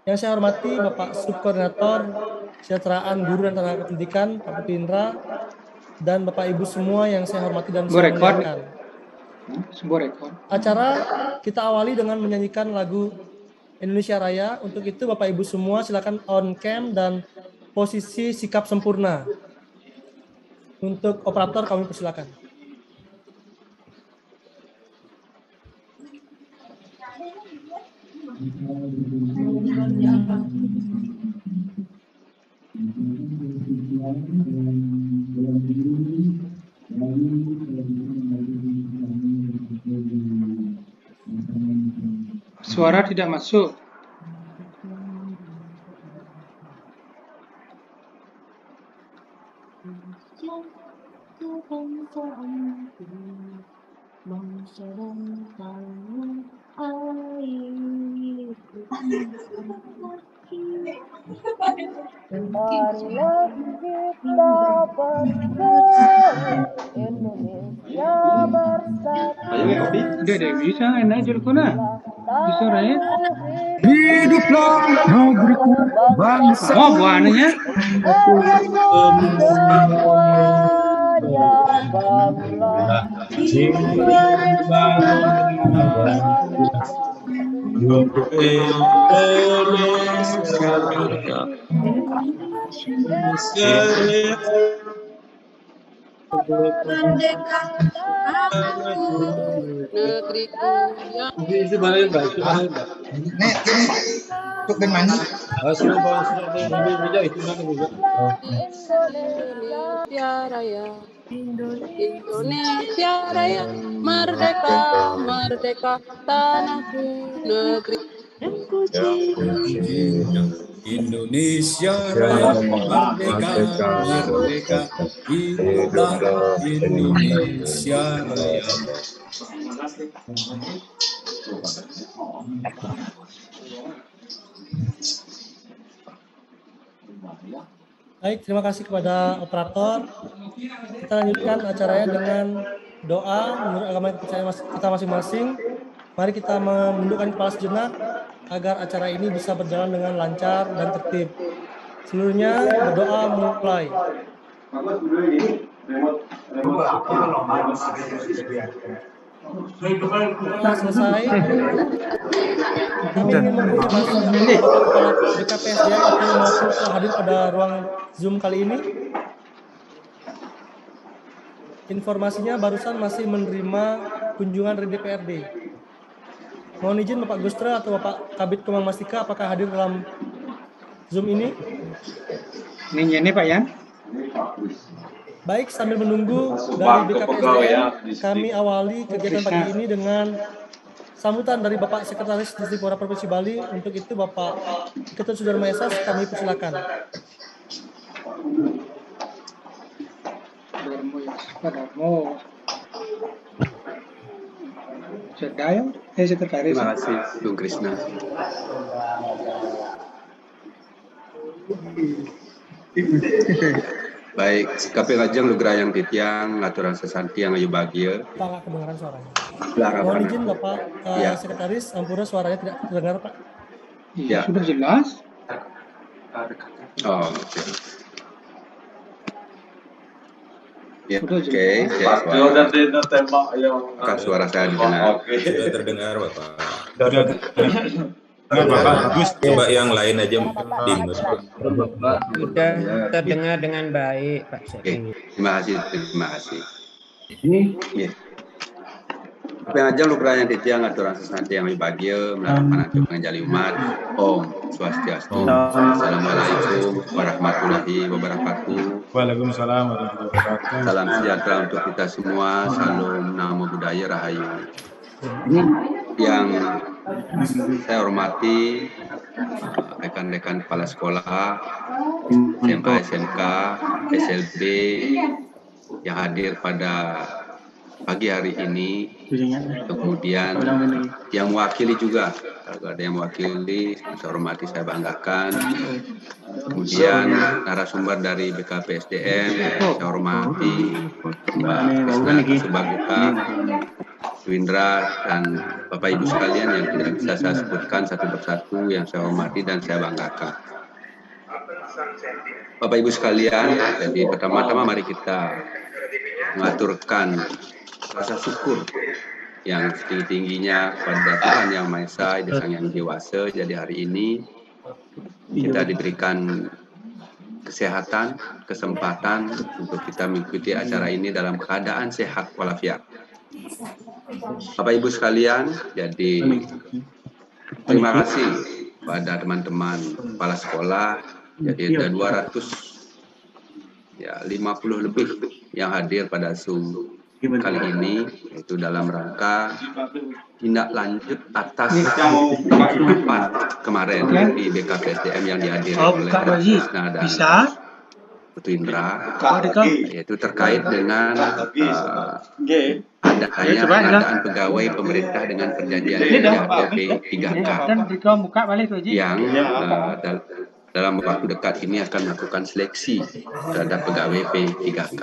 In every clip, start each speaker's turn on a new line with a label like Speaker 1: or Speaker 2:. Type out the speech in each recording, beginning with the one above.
Speaker 1: Yang saya hormati Bapak Subkoordinator Kesejahteraan Guru dan Tenaga Pendidikan, Pak Putu Indra, dan Bapak Ibu semua yang saya hormati dan saya muliakan. Acara kita awali dengan menyanyikan lagu Indonesia Raya. Untuk itu Bapak Ibu semua silakan on cam dan posisi sikap sempurna. Untuk operator kami persilakan.
Speaker 2: Suara tidak masuk.
Speaker 3: Marilah kita bangsa Indonesia bersatu.
Speaker 2: Udah bisa enak jelkona. Bisa raya.
Speaker 4: Hiduplah negeriku bangsa.
Speaker 2: Oh buahnya.
Speaker 4: Untuk Indonesia
Speaker 5: merdeka negeriku yang
Speaker 4: untuk bermain.
Speaker 5: Indonesia Raya, Indonesia Raya, merdeka, merdeka tanahku, negeri.
Speaker 4: Indonesia Raya, merdeka, merdeka, hiduplah Indonesia Raya.
Speaker 1: Baik, terima kasih kepada operator. Kita lanjutkan acaranya dengan doa menurut agama kepercayaan kita masing-masing. Mari kita menundukkan kepala sejenak agar acara ini bisa berjalan dengan lancar dan tertib. Seluruhnya berdoa mulai. Setelah selesai, kami ingin mengkonfirmasi kepala BKPSDM atau maupun telah hadir pada ruang Zoom kali ini. Informasinya barusan masih menerima kunjungan dari DPRD. Mohon izin Bapak Gustra atau Bapak Kabid Kemang Mastika apakah hadir dalam Zoom ini?
Speaker 2: Ini Pak Yan.
Speaker 1: Baik, sambil menunggu dari BKPSDM, kami awali kegiatan pagi ini dengan sambutan dari Bapak Sekretaris Distipora Provinsi Bali. Untuk itu Bapak Ketut Sudarma Esas kami persilakan.
Speaker 2: Sekretaris.
Speaker 6: Terima kasih, Bung Krisna. Baik, KP Lajang Lugrayang Titiang, aturan sesanti yang ayu bahagia.
Speaker 1: Pak, nggak kedengaran suaranya.
Speaker 6: Larang
Speaker 1: Mohon izin Bapak
Speaker 6: Ya.
Speaker 1: Sekretaris, ampura suaranya tidak terdengar Pak.
Speaker 6: Ya.
Speaker 2: Sudah jelas.
Speaker 6: Oh, oke. Ya,
Speaker 2: Sudah
Speaker 6: oke.
Speaker 2: jelas.
Speaker 6: Ya, suara.
Speaker 7: tembak yang
Speaker 6: Apakah suara saya didengar?
Speaker 7: sudah terdengar Bapak.
Speaker 4: Bapak bagus.
Speaker 7: Coba yang lain aja dimus.
Speaker 8: Sudah terdengar dengan baik, Pak
Speaker 6: Oke,
Speaker 8: Sekjen.
Speaker 6: terima kasih. Ya. KP Lajang Lugrayang Titiang, aturan sesanti yang ayu bahagia, melakukan untuk menjali umat. Om Swastiastu. Assalamualaikum warahmatullahi wabarakatuh.
Speaker 4: Waalaikumsalam warahmatullahi wabarakatuh.
Speaker 6: Salam sejahtera untuk kita semua. Salam Namo Buddhaya Rahayu. Yang saya hormati rekan-rekan kepala sekolah, SMA, SMK, SLB yang hadir pada pagi hari ini, kemudian yang mewakili juga, kalau ada yang mewakili, saya hormati, saya banggakan. Kemudian narasumber dari BKPSDM, saya hormati Mbak Krisna Subaguka, Windra dan Bapak Ibu sekalian yang tidak bisa saya sebutkan satu persatu, yang saya hormati dan saya banggakan. Bapak Ibu sekalian, jadi pertama-tama mari kita mengaturkan rasa syukur yang setinggi-tingginya pada Tuhan Yang Maha Esa, Sang Yang Dewasa. Jadi hari ini kita diberikan kesehatan, kesempatan untuk kita mengikuti acara ini dalam keadaan sehat walafiat. Bapak Ibu sekalian, jadi terima kasih pada teman-teman kepala sekolah. Jadi ada 250 lebih yang hadir pada Zoom kali ini, yaitu dalam rangka tindak lanjut atas rapat kemarin di BKPSDM yang dihadiri oleh Krisna dan Putu Indra, yaitu terkait dengan adanya pengadaan pegawai pemerintah dengan perjanjian kerja P3K yang dalam waktu dekat ini akan melakukan seleksi terhadap pegawai P3K.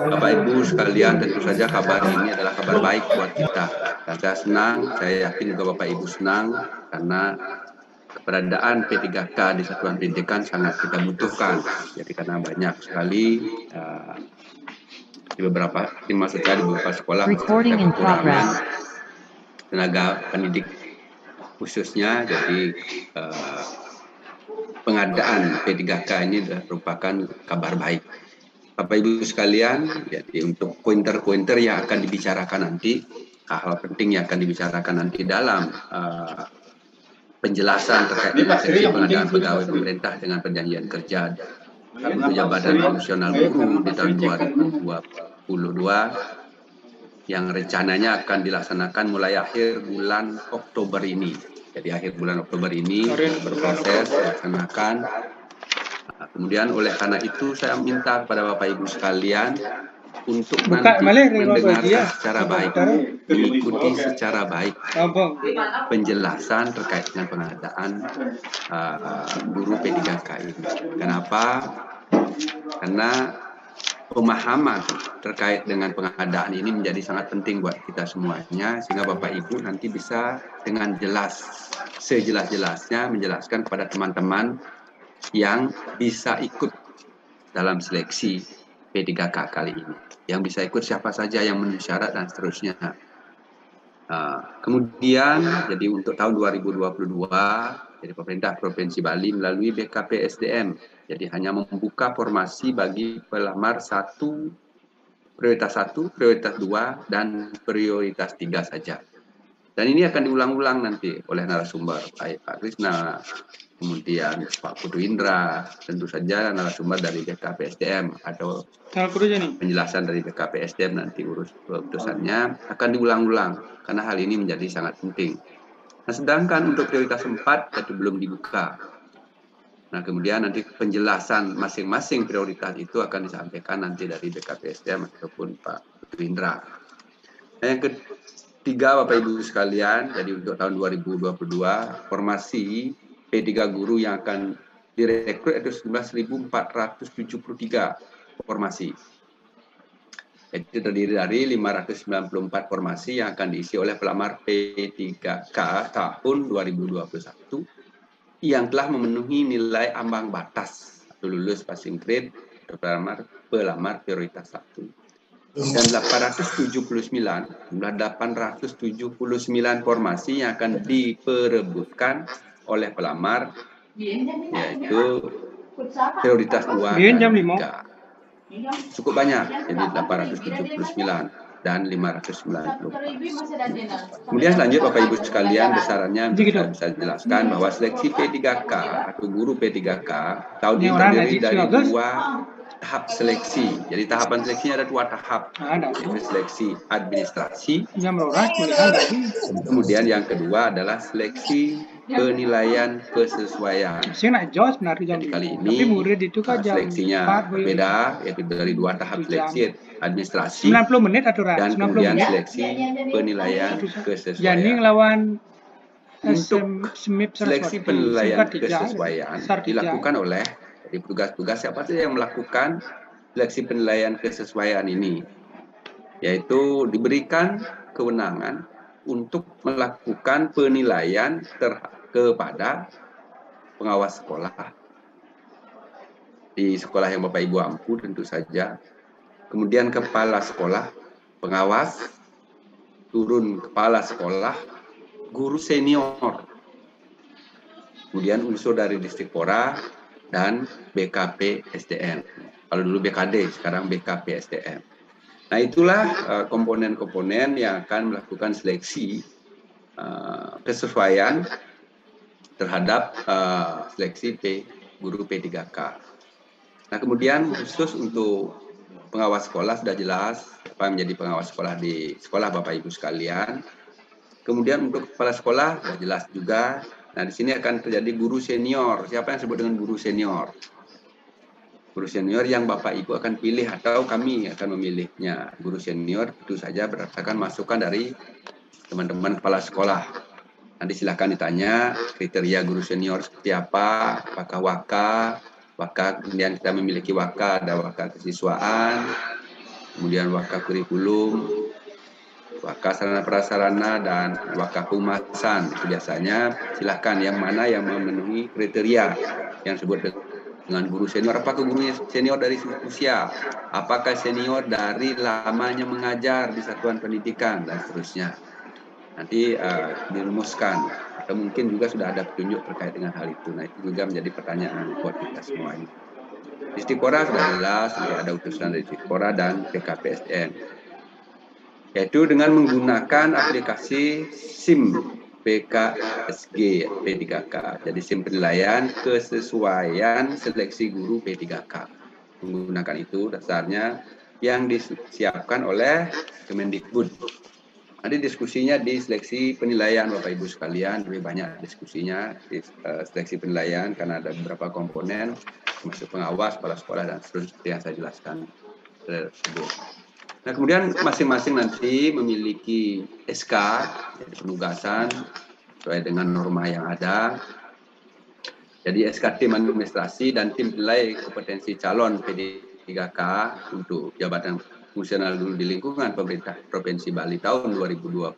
Speaker 6: Bapak Ibu sekalian, tentu saja kabar ini adalah kabar baik buat kita. Dan saya senang, saya yakin juga Bapak Ibu senang, karena keberadaan P3K di satuan pendidikan sangat kita butuhkan. Jadi karena banyak sekali di beberapa, maksud saya di beberapa sekolah kekurangan tenaga pendidik khususnya. Jadi pengadaan P3K ini merupakan kabar baik. Bapak Ibu sekalian, jadi untuk pointer-pointer yang akan dibicarakan nanti, hal penting yang akan dibicarakan nanti dalam penjelasan terkait dengan seksi pengadaan pegawai pemerintah dengan perjanjian kerja untuk jabatan fungsional guru di tahun 2022 yang rencananya akan dilaksanakan mulai akhir bulan Oktober ini. Jadi akhir bulan Oktober ini berproses dilaksanakan. Nah, kemudian oleh karena itu saya minta kepada Bapak Ibu sekalian untuk nanti mendengarkan secara baik, mengikuti secara baik penjelasan terkait dengan pengadaan guru P3K ini. Kenapa? Karena pemahaman terkait dengan pengadaan ini menjadi sangat penting buat kita semuanya, sehingga Bapak Ibu nanti bisa dengan jelas, sejelas-jelasnya menjelaskan kepada teman-teman yang bisa ikut dalam seleksi P3K kali ini. Yang bisa ikut siapa saja yang memenuhi syarat dan seterusnya. Kemudian, jadi untuk tahun 2022, jadi pemerintah Provinsi Bali melalui BKPSDM, jadi hanya membuka formasi bagi pelamar prioritas 1, prioritas 2, dan prioritas 3 saja. Dan ini akan diulang-ulang nanti oleh narasumber, baik Pak Krisna, kemudian Pak Putu Indra, tentu saja narasumber dari BKPSDM atau penjelasan dari BKPSDM nanti urus keputusannya akan diulang-ulang karena hal ini menjadi sangat penting. Nah, sedangkan untuk prioritas 4 itu belum dibuka. Nah, kemudian nanti penjelasan masing-masing prioritas itu akan disampaikan nanti dari BKPSDM ataupun Pak Putu Indra. Nah, yang ketiga Bapak Ibu sekalian, jadi untuk tahun 2022 formasi P3 guru yang akan direkrut itu 11.473 formasi. Itu terdiri dari 594 formasi yang akan diisi oleh pelamar P3K tahun 2021 yang telah memenuhi nilai ambang batas atau lulus passing grade pelamar prioritas 1. Dan 879 formasi yang akan diperebutkan oleh pelamar, yaitu prioritas 2 dan 3. Cukup banyak, jadi 879 dan 590. Kemudian lanjut Bapak Ibu sekalian, besarannya bisa jelaskan bahwa seleksi P3K atau guru P3K tahun ini terdiri dari 2 tahap seleksi. Jadi tahapan seleksinya ada 2 tahap, yaitu seleksi administrasi. Kemudian yang kedua adalah seleksi penilaian kesesuaian. Jadi kali ini seleksinya berbeda, yaitu dari 2 tahap seleksi administrasi dan kemudian seleksi penilaian kesesuaian. Untuk seleksi penilaian kesesuaian dilakukan oleh petugas-petugas siapa saja yang melakukan seleksi penilaian kesesuaian ini. yaitu diberikan kewenangan untuk melakukan penilaian kepada pengawas sekolah di sekolah yang Bapak Ibu ampu tentu saja, kemudian kepala sekolah, pengawas, turun kepala sekolah, guru senior, kemudian unsur dari Distrikpora dan BKP SDM. Kalau dulu BKD, sekarang BKP SDM. Nah, itulah komponen-komponen yang akan melakukan seleksi kesesuaian terhadap seleksi guru P3K. Nah, kemudian khusus untuk pengawas sekolah sudah jelas apa menjadi pengawas sekolah di sekolah Bapak Ibu sekalian. Kemudian untuk kepala sekolah sudah jelas juga. Nah, di sini akan terjadi guru senior. Siapa yang disebut dengan guru senior? Guru senior yang Bapak Ibu akan pilih atau kami akan memilihnya. Guru senior tentu saja berdasarkan masukan dari teman-teman kepala sekolah. Nanti silahkan ditanya kriteria guru senior seperti apa, apakah waka, kemudian kita memiliki waka, ada waka kesiswaan, kemudian waka kurikulum, waka sarana prasarana, dan waka humasan. Biasanya silahkan yang mana yang memenuhi kriteria yang disebut dengan guru senior. Apakah guru senior dari usia, apakah senior dari lamanya mengajar di satuan pendidikan, dan seterusnya. Nanti dirumuskan. Atau mungkin juga sudah ada petunjuk terkait dengan hal itu. Nah, itu juga menjadi pertanyaan buat kita semua ini. Distrikpora sudah jelas, ada utusan dari Distrikpora dan BKP SDM. Yaitu dengan menggunakan aplikasi SIM PKSG P3K. Jadi SIM penilaian kesesuaian seleksi guru P3K. Menggunakan itu dasarnya yang disiapkan oleh Kemendikbud. Nanti diskusinya di seleksi penilaian Bapak Ibu sekalian, lebih banyak diskusinya di seleksi penilaian karena ada beberapa komponen, termasuk pengawas, kepala sekolah, dan seterusnya yang saya jelaskan tersebut. Nah, kemudian masing-masing nanti memiliki SK, jadi penugasan sesuai dengan norma yang ada. Jadi SK tim administrasi dan tim penilai kompetensi calon P3K untuk jabatan fungsional dulu di lingkungan pemerintah Provinsi Bali tahun 2022.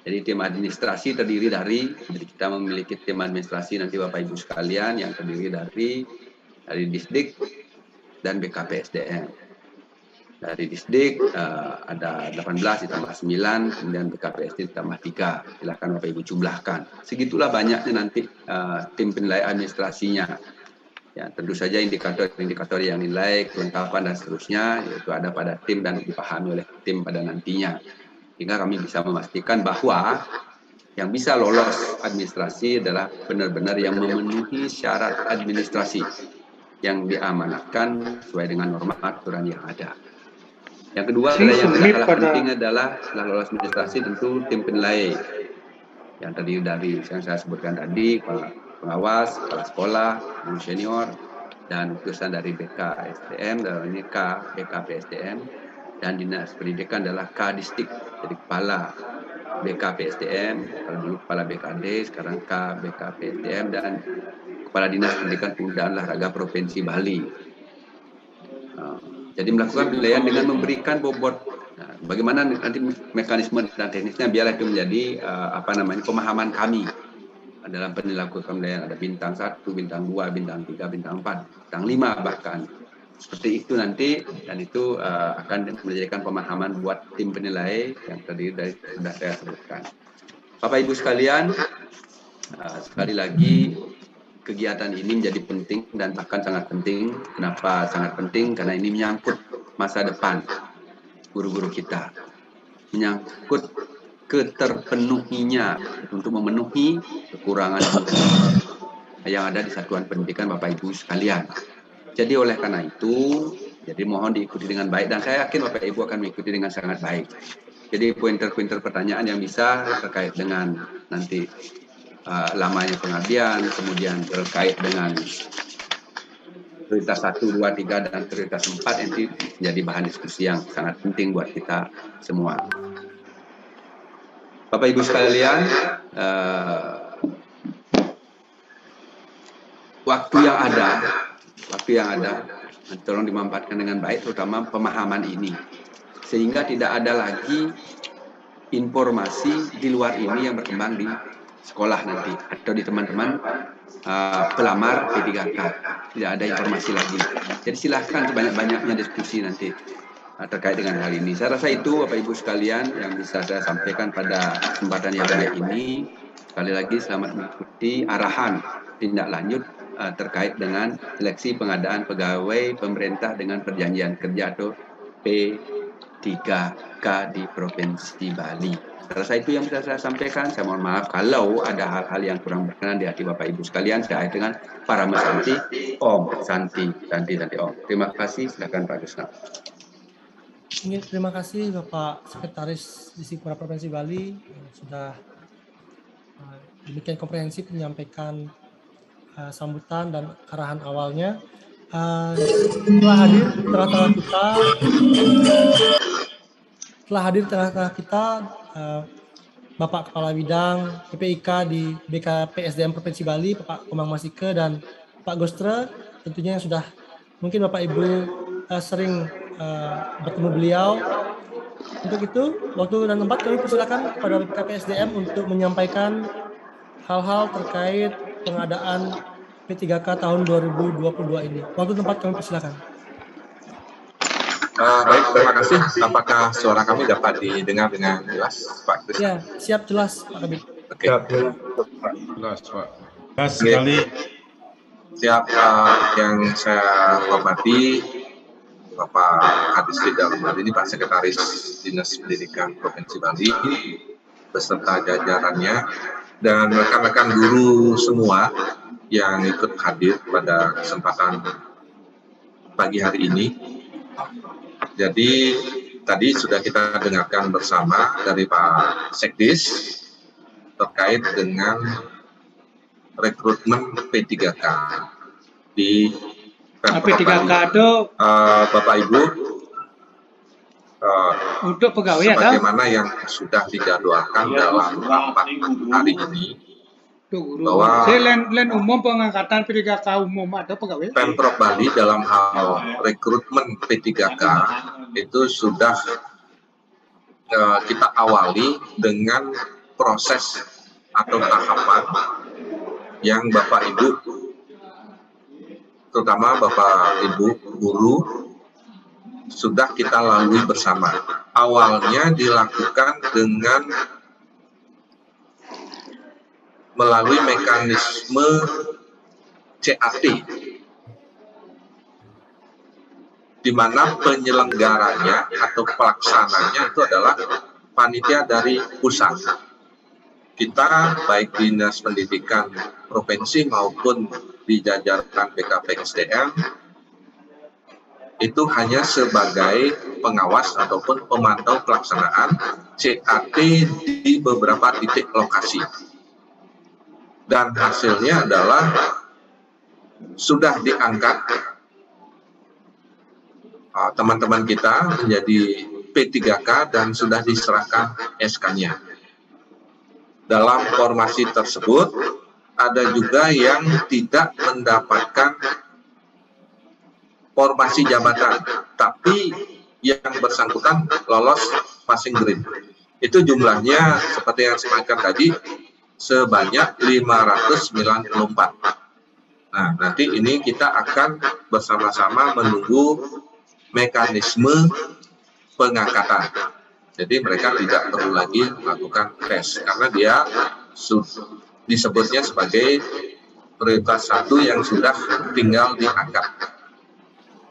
Speaker 6: Jadi tim administrasi terdiri dari, jadi kita memiliki tim administrasi nanti Bapak Ibu sekalian yang terdiri dari Disdik dan BKP SDM. Dari Disdik ada 18 ditambah 9, kemudian BKP SDM ditambah 3. Silakan Bapak Ibu jumlahkan. Segitulah banyaknya nanti tim penilai administrasinya. Ya, tentu saja indikator-indikator yang nilai, kelengkapan, dan seterusnya, yaitu ada pada tim dan dipahami oleh tim pada nantinya. Sehingga kami bisa memastikan bahwa yang bisa lolos administrasi adalah benar-benar yang memenuhi syarat administrasi yang diamanatkan sesuai dengan norma aturan yang ada. Yang kedua adalah yang tidak kalah penting adalah setelah lolos administrasi tentu tim penilai yang terdiri dari yang saya sebutkan tadi, pengawas, kepala sekolah, guru senior, dan utusan dari BK SDM, dan ini K BKP SDM, dan dinas pendidikan adalah K Disdik, jadi kepala BKP SDM, kalau dulu kepala BKD, sekarang K BKP SDM, dan kepala dinas pendidikan pemuda dan olahraga Provinsi Bali. Jadi melakukan penilaian dengan memberikan bobot. Nah, bagaimana nanti mekanisme dan teknisnya biarlah itu menjadi pemahaman kami dalam penilaian penilaian. Ada bintang 1, bintang 2, bintang 3, bintang 4, bintang 5 bahkan. Seperti itu nanti, dan itu akan menjadikan pemahaman buat tim penilai yang terdiri dari sudah saya sebutkan. Bapak Ibu sekalian, sekali lagi kegiatan ini menjadi penting dan bahkan sangat penting. Kenapa sangat penting? Karena ini menyangkut masa depan guru-guru kita, menyangkut keterpenuhinya untuk memenuhi kekurangan yang ada di satuan pendidikan Bapak Ibu sekalian. Jadi oleh karena itu, jadi mohon diikuti dengan baik, dan saya yakin Bapak Ibu akan mengikuti dengan sangat baik. Jadi pointer-pointer pertanyaan yang bisa terkait dengan nanti lamanya pengabdian, kemudian terkait dengan prioritas 1, 2, 3, dan prioritas 4 nanti menjadi bahan diskusi yang sangat penting buat kita semua. Bapak Ibu sekalian, waktu yang ada, tolong dimanfaatkan dengan baik, terutama pemahaman ini. sehingga tidak ada lagi informasi di luar ini yang berkembang di sekolah nanti atau di teman-teman pelamar P3K. Tidak ada informasi lagi. Jadi silahkan sebanyak-banyaknya diskusi nanti terkait dengan hal ini. Saya rasa itu Bapak Ibu sekalian yang bisa saya sampaikan pada kesempatan yang baik ini. Sekali lagi selamat mengikuti arahan tindak lanjut terkait dengan seleksi pengadaan pegawai pemerintah dengan perjanjian kerja atau P3K di Provinsi Bali. Saya rasa itu yang bisa saya sampaikan. Saya mohon maaf kalau ada hal-hal yang kurang berkenan di hati Bapak Ibu sekalian. Saya dengan para Santi, Om Santi Om. Terima kasih. Silakan Pak Gusna.
Speaker 1: Terima kasih Bapak Sekretaris Disipura Provinsi Bali yang sudah demikian komprehensif menyampaikan sambutan dan arahan awalnya. Telah hadir tengah-tengah kita Bapak Kepala Bidang PPIK di BKP SDM Provinsi Bali, Bapak Komang Masike dan Pak Gostre, tentunya yang sudah mungkin Bapak Ibu sering bertemu beliau. Untuk itu, waktu dan tempat kami persilakan kepada BKP SDM untuk menyampaikan hal-hal terkait pengadaan P3K tahun 2022 ini. Waktu tempat kami persilakan.
Speaker 9: Baik, terima kasih. Apakah suara kami dapat didengar dengan jelas, Pak Kris?
Speaker 1: Ya, siap jelas, Pak Kabid.
Speaker 9: Oke.
Speaker 4: Jelas, Pak. Jelas sekali.
Speaker 9: Siap, yang saya hormati Bapak Kadis di dalam hal ini Pak Sekretaris Dinas Pendidikan Provinsi Bali beserta jajarannya dan rekan-rekan guru semua yang ikut hadir pada kesempatan pagi hari ini. Jadi tadi sudah kita dengarkan bersama dari Pak Sekdis terkait dengan rekrutmen P3K di
Speaker 2: P3K itu
Speaker 9: Bapak Ibu
Speaker 2: untuk pegawai ya,
Speaker 9: sebagaimana yang sudah dijadwalkan dalam rapat hari ini bahwa
Speaker 2: lain umum pengangkatan P3K umum atau pegawai
Speaker 9: Pemprov Bali dalam hal rekrutmen P3K itu sudah kita awali dengan proses atau tahapan yang Bapak Ibu terutama Bapak Ibu guru sudah kita lalui bersama. Awalnya dilakukan dengan melalui mekanisme CAT, di mana penyelenggaranya atau pelaksananya itu adalah panitia dari pusat. Kita baik Dinas Pendidikan Provinsi maupun di jajaran BKP SDM itu hanya sebagai pengawas ataupun pemantau pelaksanaan CAT di beberapa titik lokasi. Dan hasilnya adalah sudah diangkat teman-teman kita menjadi P3K dan sudah diserahkan SK-nya. Dalam formasi tersebut ada juga yang tidak mendapatkan formasi jabatan, tapi yang bersangkutan lolos passing grade. Itu jumlahnya seperti yang saya sampaikan tadi sebanyak 594. Nah, nanti ini kita akan bersama-sama menunggu mekanisme pengangkatan. Jadi mereka tidak perlu lagi melakukan tes karena dia disebutnya sebagai prioritas 1 yang sudah tinggal diangkat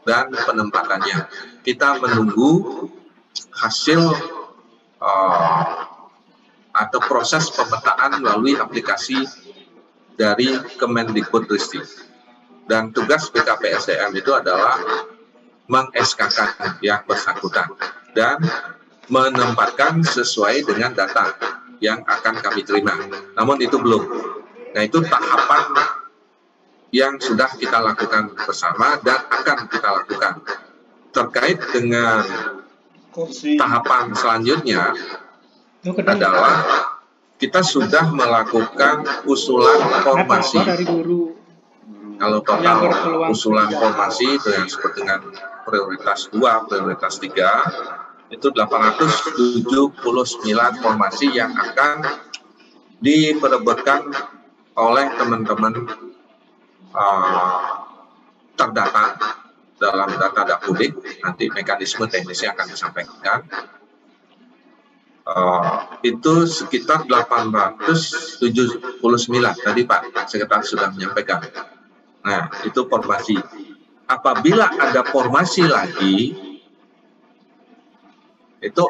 Speaker 9: dan penempatannya. Kita menunggu hasil atau proses pemetaan melalui aplikasi dari Kemendikbudristek. Dan tugas BKP SDM itu adalah meng-SK-kan yang bersangkutan dan menempatkan sesuai dengan data yang akan kami terima. Namun itu belum. Nah, itu tahapan yang sudah kita lakukan bersama dan akan kita lakukan. Terkait dengan tahapan selanjutnya adalah kita sudah melakukan usulan formasi. Kalau total usulan formasi itu yang disebut dengan prioritas 2, prioritas 3, Itu 879 formasi yang akan diperebutkan oleh teman-teman terdata dalam data Dapudik. Nanti mekanisme teknisnya akan disampaikan. Itu sekitar 879 tadi Pak Sekretaris sudah menyampaikan. Nah, itu formasi. Apabila ada formasi lagi, itu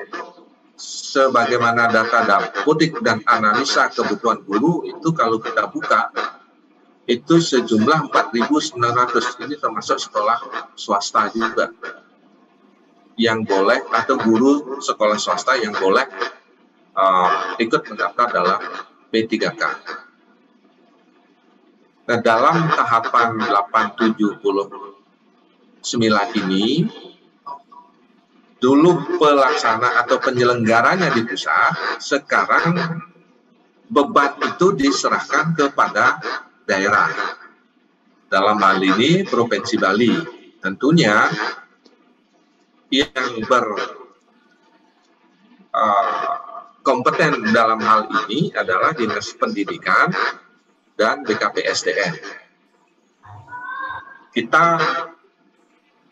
Speaker 9: sebagaimana data Dapudik dan analisa kebutuhan guru, itu kalau kita buka, itu sejumlah 4.900. Ini termasuk sekolah swasta juga yang boleh, atau guru sekolah swasta yang boleh ikut mendaftar dalam P3K. Nah, dalam tahapan 879 ini, dulu pelaksana atau penyelenggaranya di pusat, sekarang beban itu diserahkan kepada daerah. Dalam hal ini Provinsi Bali. Tentunya yang berkompeten dalam hal ini adalah Dinas Pendidikan dan BKPSDM. Kita,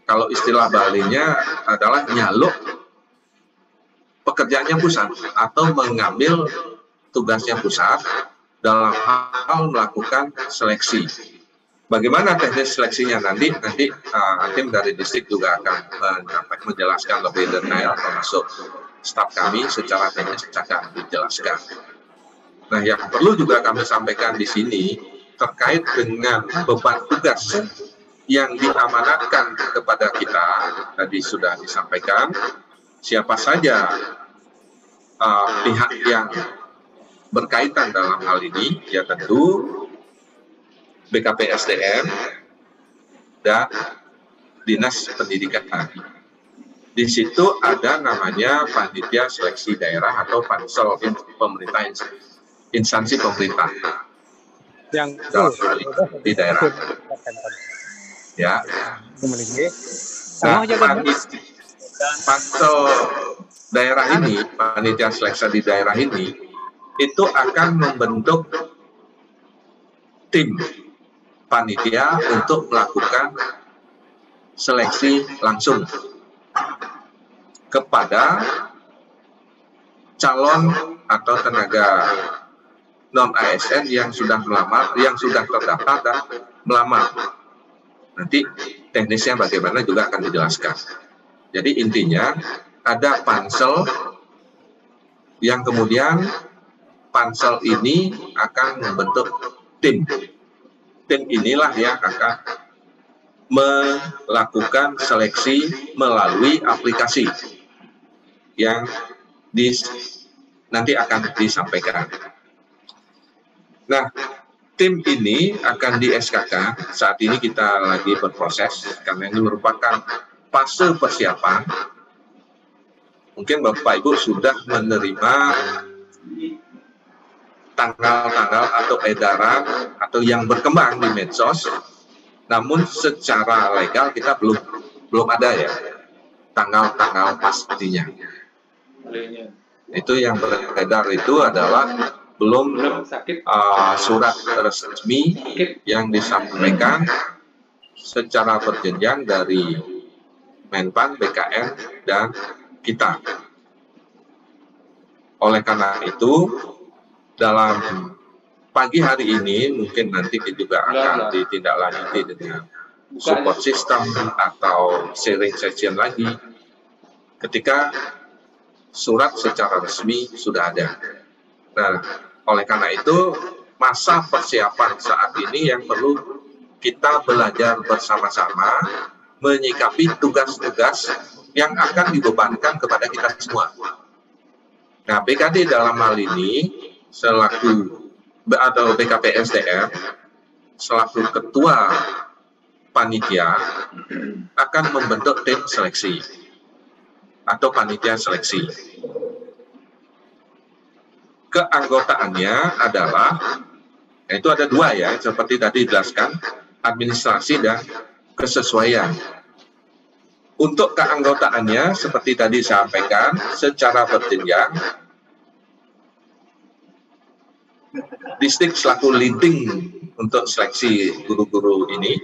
Speaker 9: kalau istilah Balinya adalah nyaluk pekerjaannya pusat atau mengambil tugasnya pusat dalam hal melakukan seleksi. Bagaimana teknis seleksinya nanti tim dari distrik juga akan menjelaskan lebih detail, termasuk staf kami secara teknis akan dijelaskan. Nah, yang perlu juga kami sampaikan di sini terkait dengan beban tugas yang diamanatkan kepada kita, tadi sudah disampaikan siapa saja pihak yang berkaitan dalam hal ini, ya tentu BKPSDM dan Dinas Pendidikan. Di situ ada namanya panitia seleksi daerah atau pansel pemerintah, instansi pemerintah yang dalam hal ini di daerah. Ya. Nah, pansel daerah ini, panitia seleksi di daerah ini, itu akan membentuk tim panitia untuk melakukan seleksi langsung kepada calon atau tenaga non-ASN yang sudah melamar, yang sudah terdaftar dan melamar. Nanti teknisnya bagaimana juga akan dijelaskan. Jadi intinya ada pansel yang kemudian pansel ini akan membentuk tim. Tim inilah yang akan melakukan seleksi melalui aplikasi yang nanti akan disampaikan. Nah, tim ini akan di SK-kan. Saat ini kita lagi berproses karena ini merupakan fase persiapan. Mungkin Bapak Ibu sudah menerima tanggal-tanggal atau edaran atau yang berkembang di medsos, namun secara legal kita belum ada ya tanggal-tanggal pastinya. Itu yang beredar itu adalah belum surat resmi yang disampaikan secara berjenjang dari Menpan, BKN, dan kita. Oleh karena itu, dalam pagi hari ini mungkin nanti juga akan ditindaklanjuti dengan support system atau sharing session lagi ketika surat secara resmi sudah ada. Nah, oleh karena itu masa persiapan saat ini yang perlu kita belajar bersama-sama menyikapi tugas-tugas yang akan dibebankan kepada kita semua. Nah, BKD dalam hal ini selaku atau BKPSDM selaku ketua panitia akan membentuk tim seleksi atau panitia seleksi. Keanggotaannya adalah, itu ada dua ya, seperti tadi dijelaskan, administrasi dan kesesuaian. Untuk keanggotaannya seperti tadi saya sampaikan secara berjenjang, distrik selaku leading untuk seleksi guru-guru ini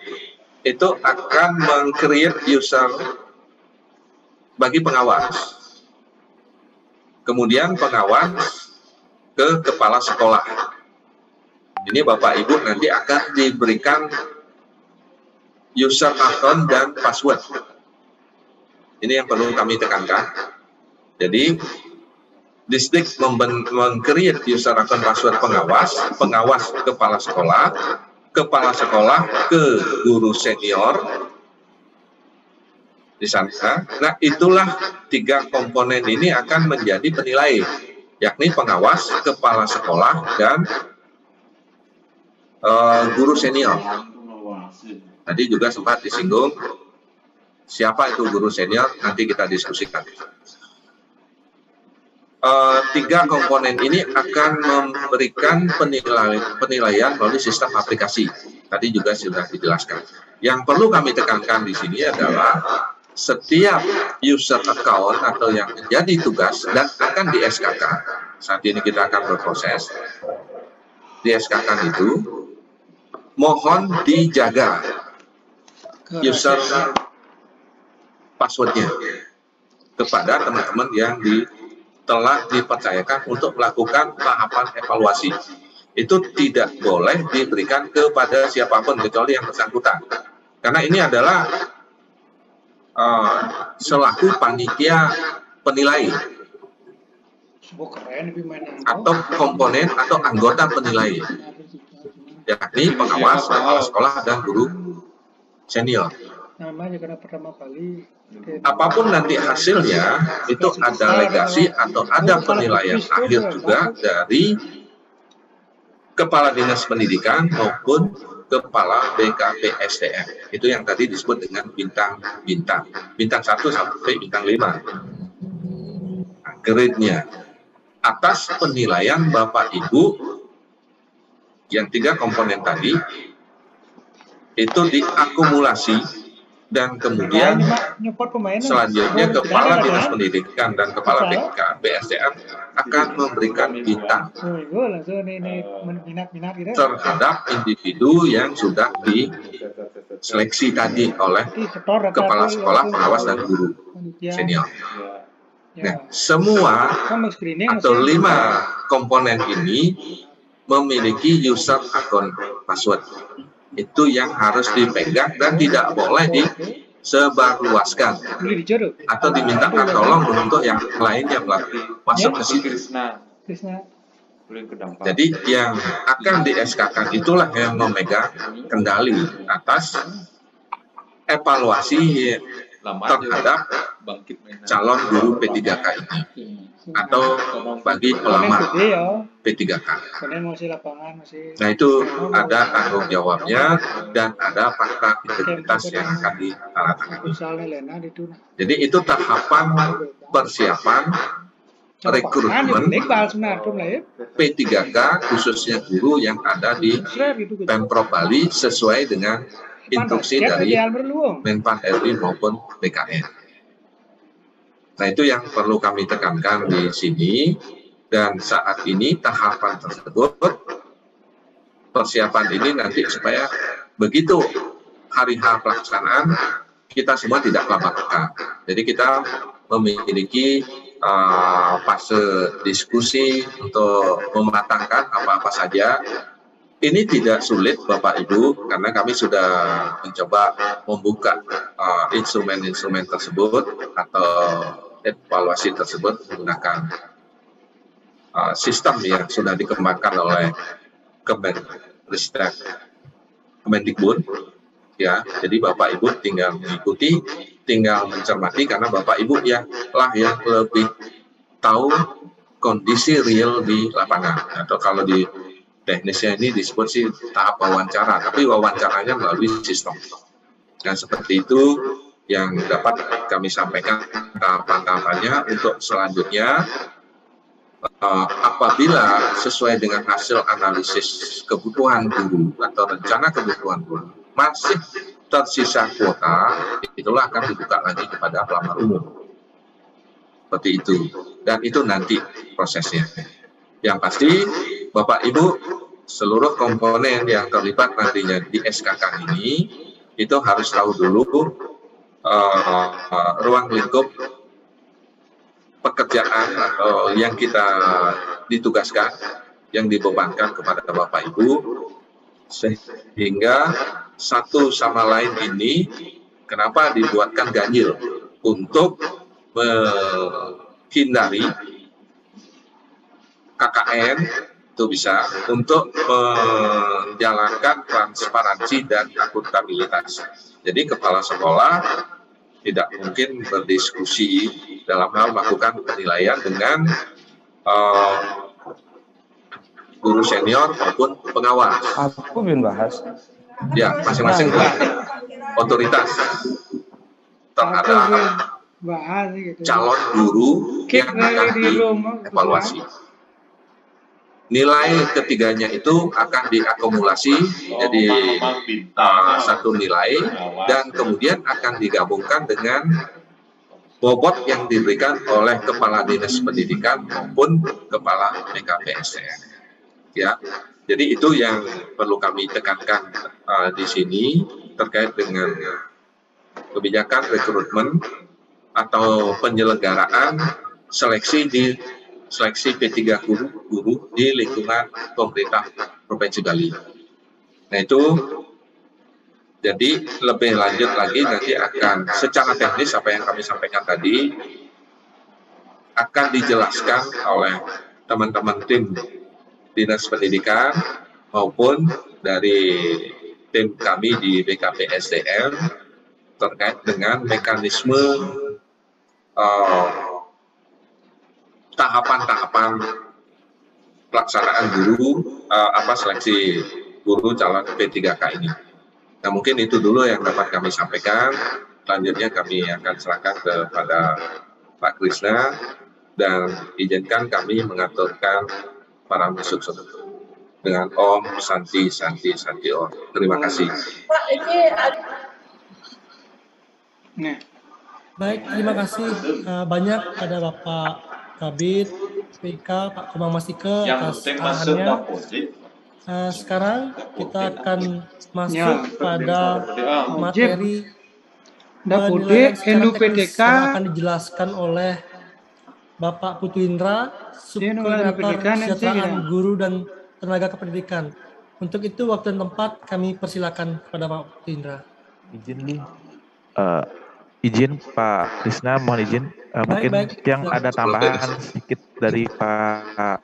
Speaker 9: itu akan meng-create user bagi pengawas. Kemudian pengawas ke kepala sekolah. Ini Bapak Ibu nanti akan diberikan user account dan password. Ini yang perlu kami tekankan. Jadi distrik meng-create user account password pengawas, pengawas kepala sekolah ke guru senior di sana. Nah, itulah 3 komponen ini akan menjadi penilai, yakni pengawas, kepala sekolah, dan guru senior. Tadi juga sempat disinggung siapa itu guru senior, nanti kita diskusikan. 3 komponen ini akan memberikan penilaian melalui sistem aplikasi. Tadi juga sudah dijelaskan. Yang perlu kami tekankan di sini adalah setiap user account atau yang menjadi tugas dan akan di SKK. Saat ini kita akan berproses. Di SKK itu mohon dijaga user passwordnya kepada teman-teman yang telah dipercayakan untuk melakukan tahapan evaluasi. Itu tidak boleh diberikan kepada siapapun kecuali yang bersangkutan. Karena ini adalah selaku panitia penilai atau komponen atau anggota penilai, yakni pengawas, kepala sekolah, dan guru senior. Apapun nanti hasilnya, itu ada legasi atau ada penilaian akhir juga dari Kepala Dinas Pendidikan maupun Kepala BKPSDM. Itu yang tadi disebut dengan bintang-bintang. Bintang 1 sampai bintang 5. Grade-nya. Atas penilaian Bapak Ibu, yang 3 komponen tadi, itu diakumulasi dan kemudian selanjutnya Kepala Dinas Pendidikan dan Kepala BKPSDM akan memberikan bintang terhadap individu yang sudah diseleksi tadi oleh kepala sekolah, pengawas, dan guru senior. Nah, semua atau 5 komponen ini memiliki user account password. Itu yang harus dipegang dan tidak boleh disebarluaskan atau dimintakan tolong untuk yang lainnya masuk ke situ. Jadi yang akan di SK-kan itulah yang memegang kendali atas evaluasi terhadap calon guru P3K ini atau bagi pelamar P3K. Nah, itu ada tanggung jawabnya dan ada fakta integritas yang akan ditandatangani. Jadi itu tahapan persiapan rekrutmen P3K khususnya guru yang ada di Pemprov Bali sesuai dengan instruksi dari Menpan RI maupun BKN. Nah, itu yang perlu kami tekankan di sini. Dan saat ini tahapan tersebut, persiapan ini nanti supaya begitu hari H pelaksanaan, kita semua tidak kelabakan. Jadi kita memiliki fase diskusi untuk mematangkan apa-apa saja. Ini tidak sulit Bapak Ibu, karena kami sudah mencoba membuka instrumen-instrumen tersebut atau evaluasi tersebut menggunakan sistem yang sudah dikembangkan oleh Kemendikbud, ya. Jadi Bapak Ibu tinggal mengikuti, tinggal mencermati, karena Bapak Ibu yang lebih tahu kondisi real di lapangan, atau kalau di teknisnya ini disebut sih tahap wawancara, tapi wawancaranya melalui sistem. Dan seperti itu yang dapat kami sampaikan tahapan-tahapannya. Untuk selanjutnya, apabila sesuai dengan hasil analisis kebutuhan guru atau rencana kebutuhan guru masih tersisa kuota, itulah akan dibuka lagi kepada pelamar umum. Seperti itu. Dan itu nanti prosesnya. Yang pasti, Bapak Ibu, seluruh komponen yang terlibat nantinya di SKK ini, itu harus tahu dulu ruang lingkup pekerjaan atau yang kita ditugaskan, yang dibebankan kepada Bapak Ibu, sehingga satu sama lain ini kenapa dibuatkan ganjil untuk menghindari KKN itu bisa untuk menjalankan transparansi dan akuntabilitas. Jadi kepala sekolah tidak mungkin berdiskusi dalam hal melakukan penilaian dengan guru senior maupun pengawas.
Speaker 10: Aku ingin bahas.
Speaker 9: Ya, masing-masing otoritas terhadap calon guru yang akan dievaluasi. Nilai ketiganya itu akan diakumulasi jadi satu nilai dan kemudian akan digabungkan dengan bobot yang diberikan oleh Kepala Dinas Pendidikan maupun Kepala BKPSDM. Ya, jadi itu yang perlu kami tekankan di sini terkait dengan kebijakan rekrutmen atau penyelenggaraan seleksi P3 guru di lingkungan pemerintah Provinsi Bali. Nah itu jadi lebih lanjut lagi nanti akan secara teknis apa yang kami sampaikan tadi akan dijelaskan oleh teman-teman tim Dinas Pendidikan maupun dari tim kami di BKPSDM terkait dengan mekanisme tahapan-tahapan pelaksanaan guru seleksi guru calon P3K ini. Nah mungkin itu dulu yang dapat kami sampaikan. Selanjutnya kami akan serahkan kepada Pak Krisna dan izinkan kami mengaturkan para masuk dengan Om Santi Om. Terima kasih.
Speaker 3: Pak, ini
Speaker 1: Baik, terima kasih banyak pada Bapak Kabid, PK, Pak Komang Masike atas arahannya. Sekarang kita akan masuk pada materi penilaian secara teknis yang akan dijelaskan oleh Bapak Putu Indra, Subkoordinator Kesejahteraan Guru dan Tenaga Kependidikan. Untuk itu waktu dan tempat kami persilakan kepada Pak Putu Indra.
Speaker 10: Izin Pak Krisna, mohon izin mungkin yang ada tambahan sedikit dari Pak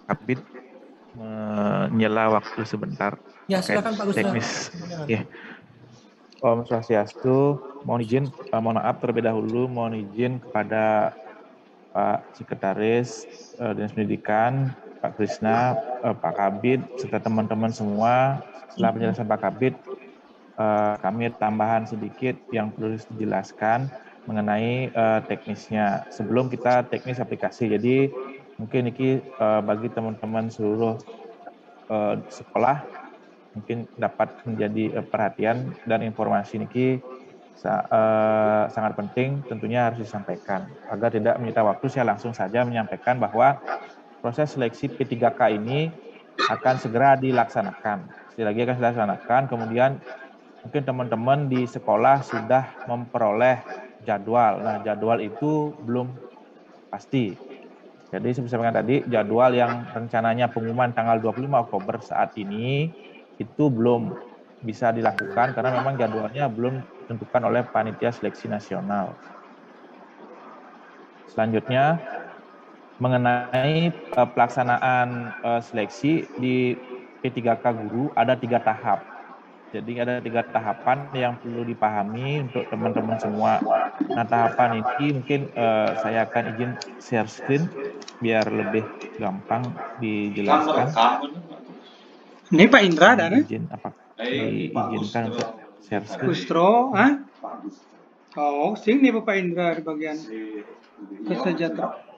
Speaker 10: Kabid menyela waktu sebentar.
Speaker 1: Ya silakan Pak Krisna.
Speaker 10: Teknis. Ya. Om Swastiastu, mohon izin, mohon maaf terlebih dahulu, mohon izin kepada Pak Sekretaris Dinas Pendidikan, Pak Krisna, Pak Kabid, serta teman-teman semua. Setelah penjelasan Pak Kabid, kami tambahan sedikit yang perlu dijelaskan mengenai teknisnya. Sebelum kita teknis aplikasi, jadi mungkin ini bagi teman-teman seluruh sekolah mungkin dapat menjadi perhatian dan informasi ini sangat penting tentunya harus disampaikan. Agar tidak menyita waktu, saya langsung saja menyampaikan bahwa proses seleksi P3K ini akan segera dilaksanakan. Sekali lagi akan dilaksanakan, kemudian mungkin teman-teman di sekolah sudah memperoleh jadwal. Nah, jadwal itu belum pasti. Jadi seperti saya sampaikan tadi, jadwal yang rencananya pengumuman tanggal 25 Oktober saat ini itu belum bisa dilakukan karena memang jadwalnya belum ditentukan oleh Panitia Seleksi Nasional. Selanjutnya, mengenai pelaksanaan seleksi di P3K guru ada 3 tahap. Jadi ada 3 tahapan yang perlu dipahami untuk teman-teman semua. Nah, tahapan ini mungkin saya akan izin share screen biar lebih gampang dijelaskan.
Speaker 2: Ini Pak Indra ada?
Speaker 10: Izin apa? Diizinkan untuk share screen.
Speaker 2: Kustro, oh, sini Bapak Indra di bagian kesejahteraan.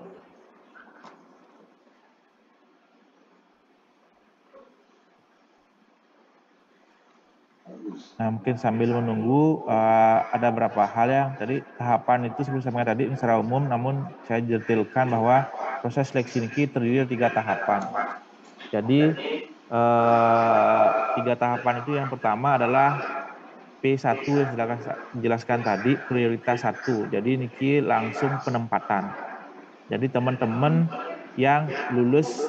Speaker 10: Nah, mungkin sambil menunggu ada beberapa hal yang tadi tahapan itu seperti saya tadi secara umum, namun saya detailkan bahwa proses seleksi ini terdiri dari 3 tahapan. Jadi 3 tahapan itu yang pertama adalah P1 yang sudah dijelaskan tadi, prioritas 1. Jadi niki langsung penempatan. Jadi teman-teman yang lulus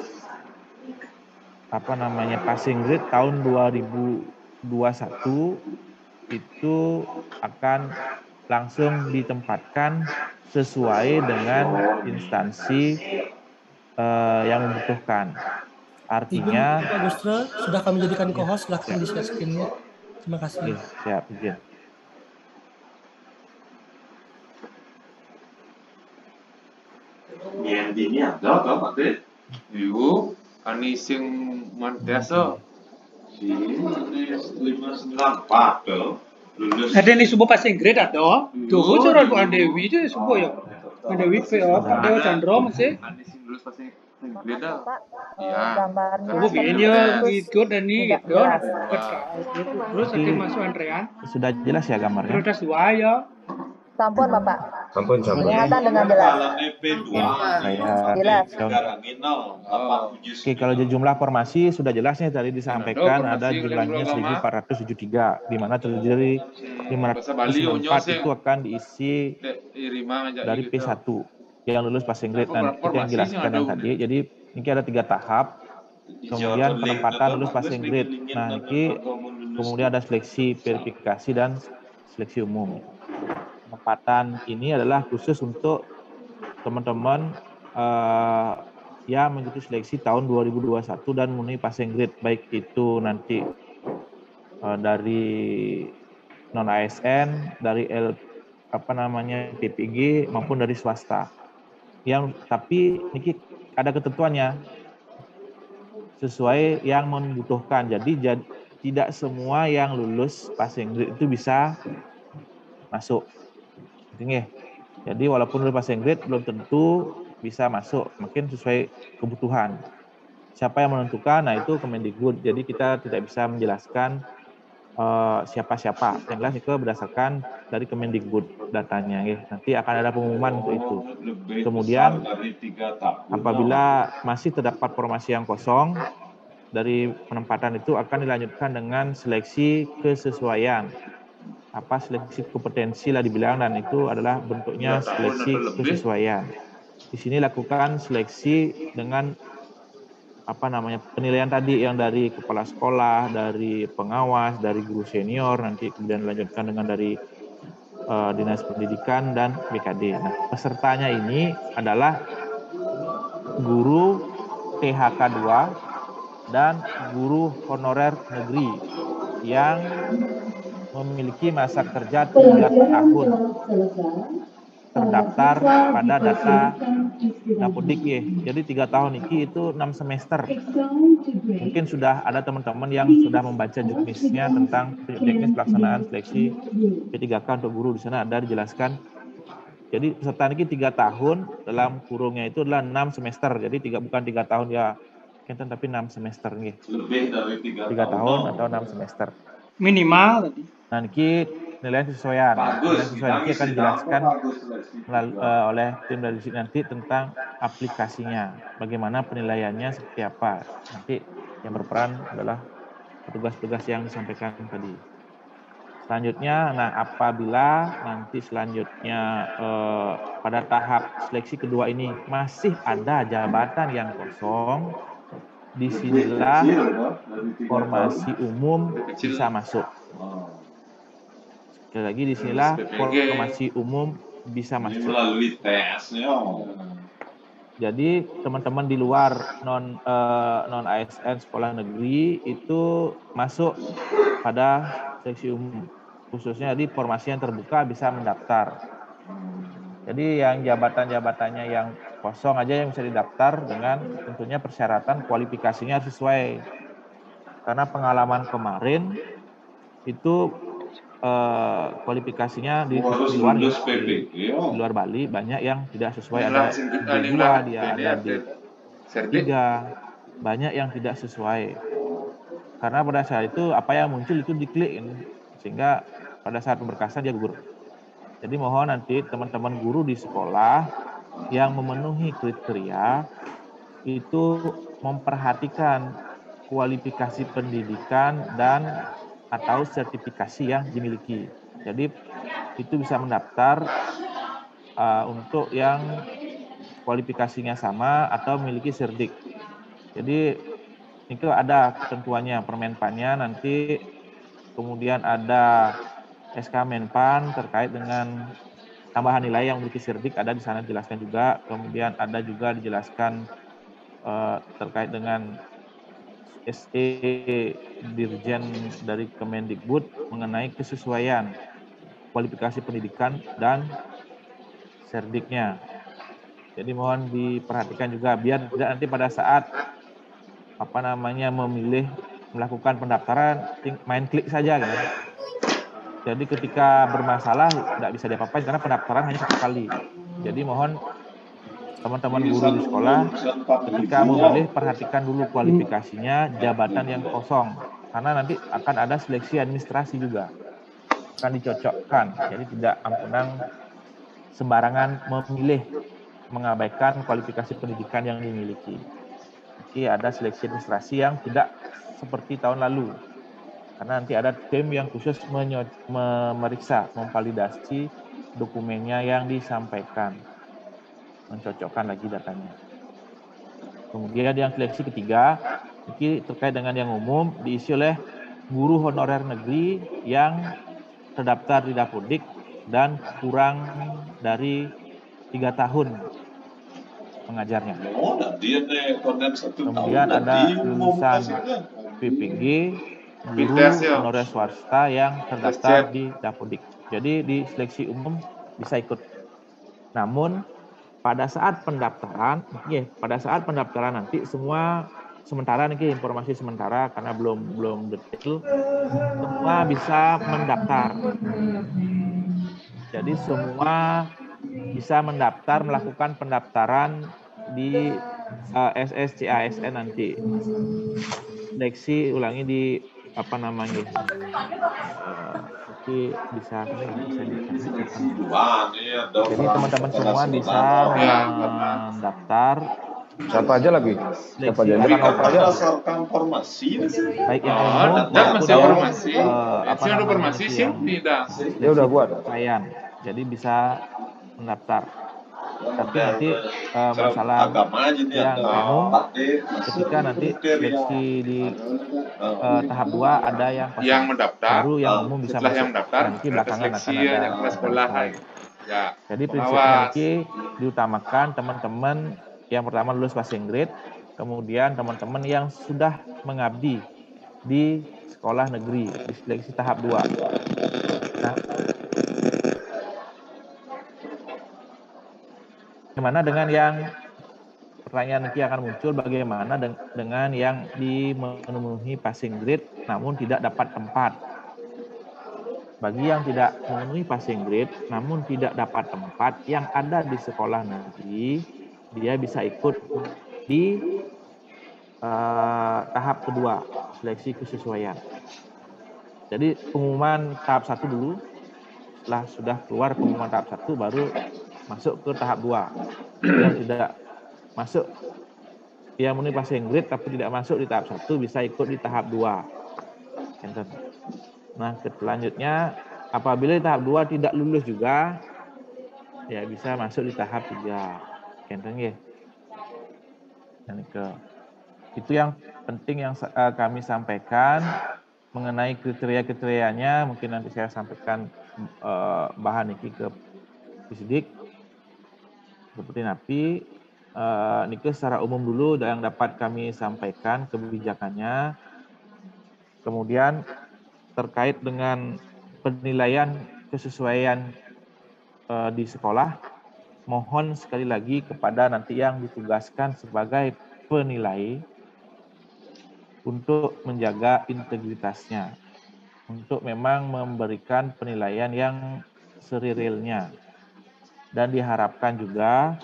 Speaker 10: passing grade tahun 2021 itu akan langsung ditempatkan sesuai dengan instansi yang membutuhkan. Artinya
Speaker 1: Pak Gustra sudah kami jadikan co-host, silahkan di share screen-nya. Terima kasih.
Speaker 10: Siap, izin.
Speaker 11: Yang ini ada kan Pak De? Yo, ani sing mantiasa. Sini 594 tuh. Lulus.
Speaker 2: Ada nih subuh passing grade ada. Tuh cara Bu Andewi itu subuh ya. Andewi PO, Dewa Chandra masih.
Speaker 11: Ani sing lulus passing grade dah.
Speaker 3: Gambarnya
Speaker 2: Subuh ini ikut dan ini gitu. Terus ada
Speaker 10: Jadi,
Speaker 2: masuk antrean.
Speaker 10: sudah jelas ya gambarnya?
Speaker 2: Prioritas 2 ya.
Speaker 3: Sampun Bapak.
Speaker 7: Sampun.
Speaker 3: Kelihatan dengan jelas. Jelas.
Speaker 10: Oke, kalau jumlah formasi sudah jelas nih tadi disampaikan ada jumlahnya 1473, di mana terdiri 504 itu akan diisi dari P1 yang lulus passing grade. Nah, itu yang jelaskan yang tadi. Jadi ini ada 3 tahap. Kemudian penempatan lulus passing grade. Nah, ini kemudian ada seleksi, verifikasi, dan seleksi umum. Penempatan ini adalah khusus untuk teman-teman yang mengikuti seleksi tahun 2021 dan memenuhi passing grade, baik itu nanti dari non ASN, dari PPG maupun dari swasta. Tapi ini ada ketentuannya sesuai yang membutuhkan. Jadi tidak semua yang lulus passing grade itu bisa masuk. Jadi walaupun lulus passing grade belum tentu bisa masuk, mungkin sesuai kebutuhan. Siapa yang menentukan? Nah, itu Kemendikbud. Jadi kita tidak bisa menjelaskan siapa-siapa. Yang jelas itu berdasarkan dari Kemendikbud datanya. Nanti akan ada pengumuman untuk itu. Kemudian apabila masih terdapat formasi yang kosong, dari penempatan itu akan dilanjutkan dengan seleksi kesesuaian. Seleksi kompetensi lah dibilang, dan itu adalah bentuknya seleksi kesesuaian. Di sini lakukan seleksi dengan penilaian tadi yang dari kepala sekolah, dari pengawas, dari guru senior, nanti kemudian dilanjutkan dengan dari Dinas Pendidikan dan BKD. Nah, pesertanya ini adalah guru THK 2 dan guru honorer negeri yang memiliki masa kerja 3 tahun terdaftar pada data Dapodik ya. Jadi 3 tahun ini itu 6 semester. Mungkin sudah ada teman-teman yang sudah membaca juknisnya tentang teknis pelaksanaan seleksi P3K untuk guru. Di sana ada dijelaskan. Jadi peserta ini 3 tahun, dalam kurungnya itu adalah 6 semester. Jadi bukan 3 tahun ya, tapi 6 semester nih.
Speaker 11: Lebih dari 3
Speaker 10: tahun atau 6 semester.
Speaker 2: Minimal tadi.
Speaker 10: Nah, ini nilai kesesuaian. Nilai kesesuaian ini akan dijelaskan oleh tim dari sini nanti tentang aplikasinya. Bagaimana penilaiannya, seperti apa. Nanti yang berperan adalah petugas-petugas yang disampaikan tadi. Selanjutnya, apabila nanti selanjutnya pada tahap seleksi kedua ini masih ada jabatan yang kosong, disinilah formasi umum bisa masuk. Sekali lagi, disinilah formasi umum bisa masuk.
Speaker 11: Melalui tesnya.
Speaker 10: Jadi teman-teman di luar non ASN sekolah negeri itu masuk pada seleksi umum, khususnya di formasi yang terbuka bisa mendaftar. Jadi yang jabatan-jabatannya yang kosong aja yang bisa didaftar dengan tentunya persyaratan kualifikasinya sesuai. Karena pengalaman kemarin itu kualifikasinya di luar Bali banyak yang tidak sesuai, ada di 2, dia ada di 3, banyak yang tidak sesuai. Karena pada saat itu apa yang muncul itu diklik, sehingga pada saat pemberkasan dia gugur. Jadi mohon nanti teman-teman guru di sekolah yang memenuhi kriteria itu memperhatikan kualifikasi pendidikan dan atau sertifikasi yang dimiliki. Jadi itu bisa mendaftar untuk yang kualifikasinya sama atau memiliki serdik. Jadi itu ada ketentuannya, Permenpannya nanti, kemudian ada SK Menpan terkait dengan tambahan nilai yang memiliki serdik, ada di sana dijelaskan juga. Kemudian ada juga dijelaskan terkait dengan SE Dirjen dari Kemendikbud mengenai kesesuaian kualifikasi pendidikan dan serdiknya. Jadi mohon diperhatikan juga biar tidak nanti pada saat memilih melakukan pendaftaran main klik saja kan. Jadi ketika bermasalah tidak bisa diapa-apain karena pendaftaran hanya satu kali. Jadi mohon teman-teman guru di sekolah ketika memilih perhatikan dulu kualifikasinya, jabatan yang kosong, karena nanti akan ada seleksi administrasi juga akan dicocokkan. Jadi tidak ampunang sembarangan memilih mengabaikan kualifikasi pendidikan yang dimiliki. Jadi ada seleksi administrasi yang tidak seperti tahun lalu. Karena nanti ada tim yang khusus memeriksa, memvalidasi dokumennya yang disampaikan, mencocokkan lagi datanya. Kemudian yang seleksi ketiga, ini terkait dengan yang umum, diisi oleh guru honorer negeri yang terdaftar di Dapodik dan kurang dari 3 tahun mengajarnya. Kemudian ada lulusan PPG, guru honorer swasta yang terdaftar di Dapodik. Jadi di seleksi umum bisa ikut. Namun pada saat pendaftaran, nanti semua sementara nih informasi sementara karena belum detail, semua bisa mendaftar. Jadi semua bisa mendaftar, melakukan pendaftaran di SSCASN nanti. Seleksi ulangi di nanti bisa jadi teman-teman semua bisa mendaftar.
Speaker 12: Siapa aja lagi? Siapa aja? Berdasarkan formasi.
Speaker 10: Baik yang umum maupun
Speaker 12: dia udah buat.
Speaker 10: Jadi bisa mendaftar. Tapi nanti masalah yang umum ketika nanti seleksi di tahap 2 ada yang
Speaker 11: mendaftar
Speaker 10: baru yang umum bisa masuk. Nanti belakangan akan ada. Jadi prinsipnya nanti diutamakan teman-teman yang pertama lulus passing grade, kemudian teman-teman yang sudah mengabdi di sekolah negeri di seleksi tahap 2. Nah, bagaimana dengan yang pertanyaan nanti akan muncul, bagaimana dengan yang memenuhi passing grade namun tidak dapat tempat? Bagi yang tidak memenuhi passing grade namun tidak dapat tempat, yang ada di sekolah negeri, dia bisa ikut di tahap kedua, seleksi kesesuaian. Jadi pengumuman tahap 1 dulu, setelah sudah keluar pengumuman tahap 1 baru masuk ke tahap 2. Yang tidak masuk, yang memenuhi passing grade tapi tidak masuk di tahap 1 bisa ikut di tahap 2. Nah, selanjutnya apabila di tahap 2 tidak lulus juga, ya bisa masuk di tahap 3. Itu yang penting yang kami sampaikan mengenai kriteria-kriterianya. Mungkin nanti saya sampaikan bahan ini ke Disidik seperti napi. Ini secara umum dulu yang dapat kami sampaikan kebijakannya. Kemudian terkait dengan penilaian kesesuaian di sekolah, mohon sekali lagi kepada nanti yang ditugaskan sebagai penilai untuk menjaga integritasnya, untuk memang memberikan penilaian yang serilnya, dan diharapkan juga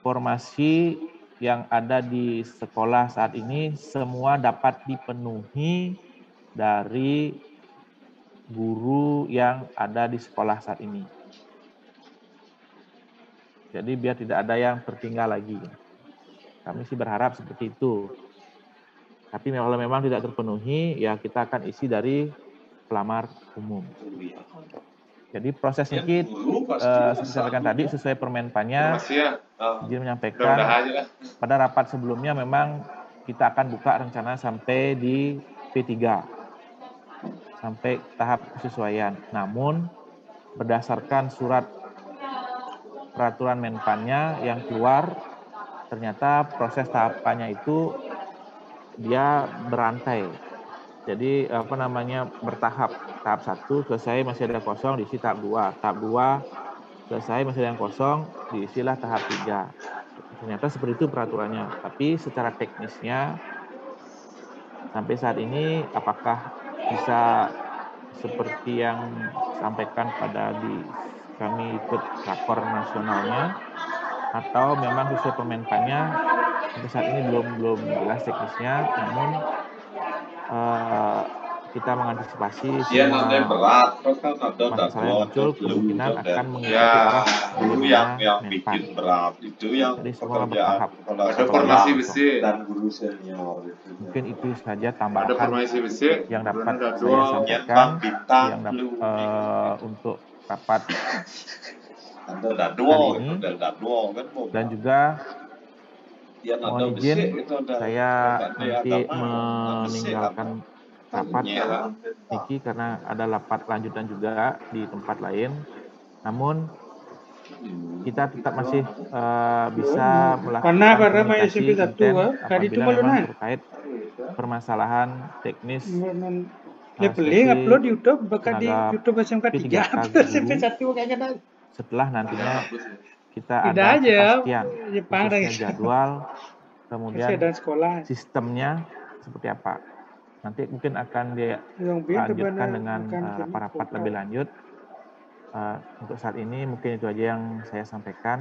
Speaker 10: formasi yang ada di sekolah saat ini semua dapat dipenuhi dari guru yang ada di sekolah saat ini. Jadi biar tidak ada yang tertinggal lagi. Kami sih berharap seperti itu. Tapi kalau memang tidak terpenuhi, ya kita akan isi dari pelamar umum. Jadi proses ini seperti sampaikan tadi sesuai permenpannya, izin menyampaikan pada rapat sebelumnya memang kita akan buka rencana sampai di P3, sampai tahap kesesuaian. Namun berdasarkan surat peraturan menpannya yang keluar, ternyata proses tahapannya itu dia berantai. Jadi bertahap. Tahap 1 selesai masih ada yang kosong, diisi tahap 2. Tahap 2 selesai masih ada yang kosong, diisilah tahap 3. Ternyata seperti itu peraturannya. Tapi secara teknisnya sampai saat ini apakah bisa seperti yang disampaikan pada kami ikut rakor nasionalnya, atau memang sesuai permenpannya sampai saat ini belum jelas teknisnya. Namun kita mengantisipasi semua masalah yang muncul kemungkinan akan mengikuti arah
Speaker 12: yang bikin berat itu yang
Speaker 10: jadi semua bertahap.
Speaker 11: Ada formasi besi
Speaker 12: dan guru senior.
Speaker 10: Mungkin itu saja tambahan
Speaker 11: ada formasi besi
Speaker 10: yang dapat saya sampaikan yang untuk rapat hari ini. Dan juga mohon izin saya nanti meninggalkan rapat Niki karena ada rapat lanjutan juga di tempat lain. Namun kita tetap masih bisa melakukan komunikasi konten apabila memang terkait permasalahan teknis
Speaker 2: upload di YouTube, bahkan di YouTube SMK 3 SMP 1
Speaker 10: setelah nantinya kita ada kepastian khususnya jadwal, kemudian sistemnya seperti apa. Nanti mungkin akan dilanjutkan dengan rapat-rapat lebih lanjut. Untuk saat ini mungkin itu aja yang saya sampaikan.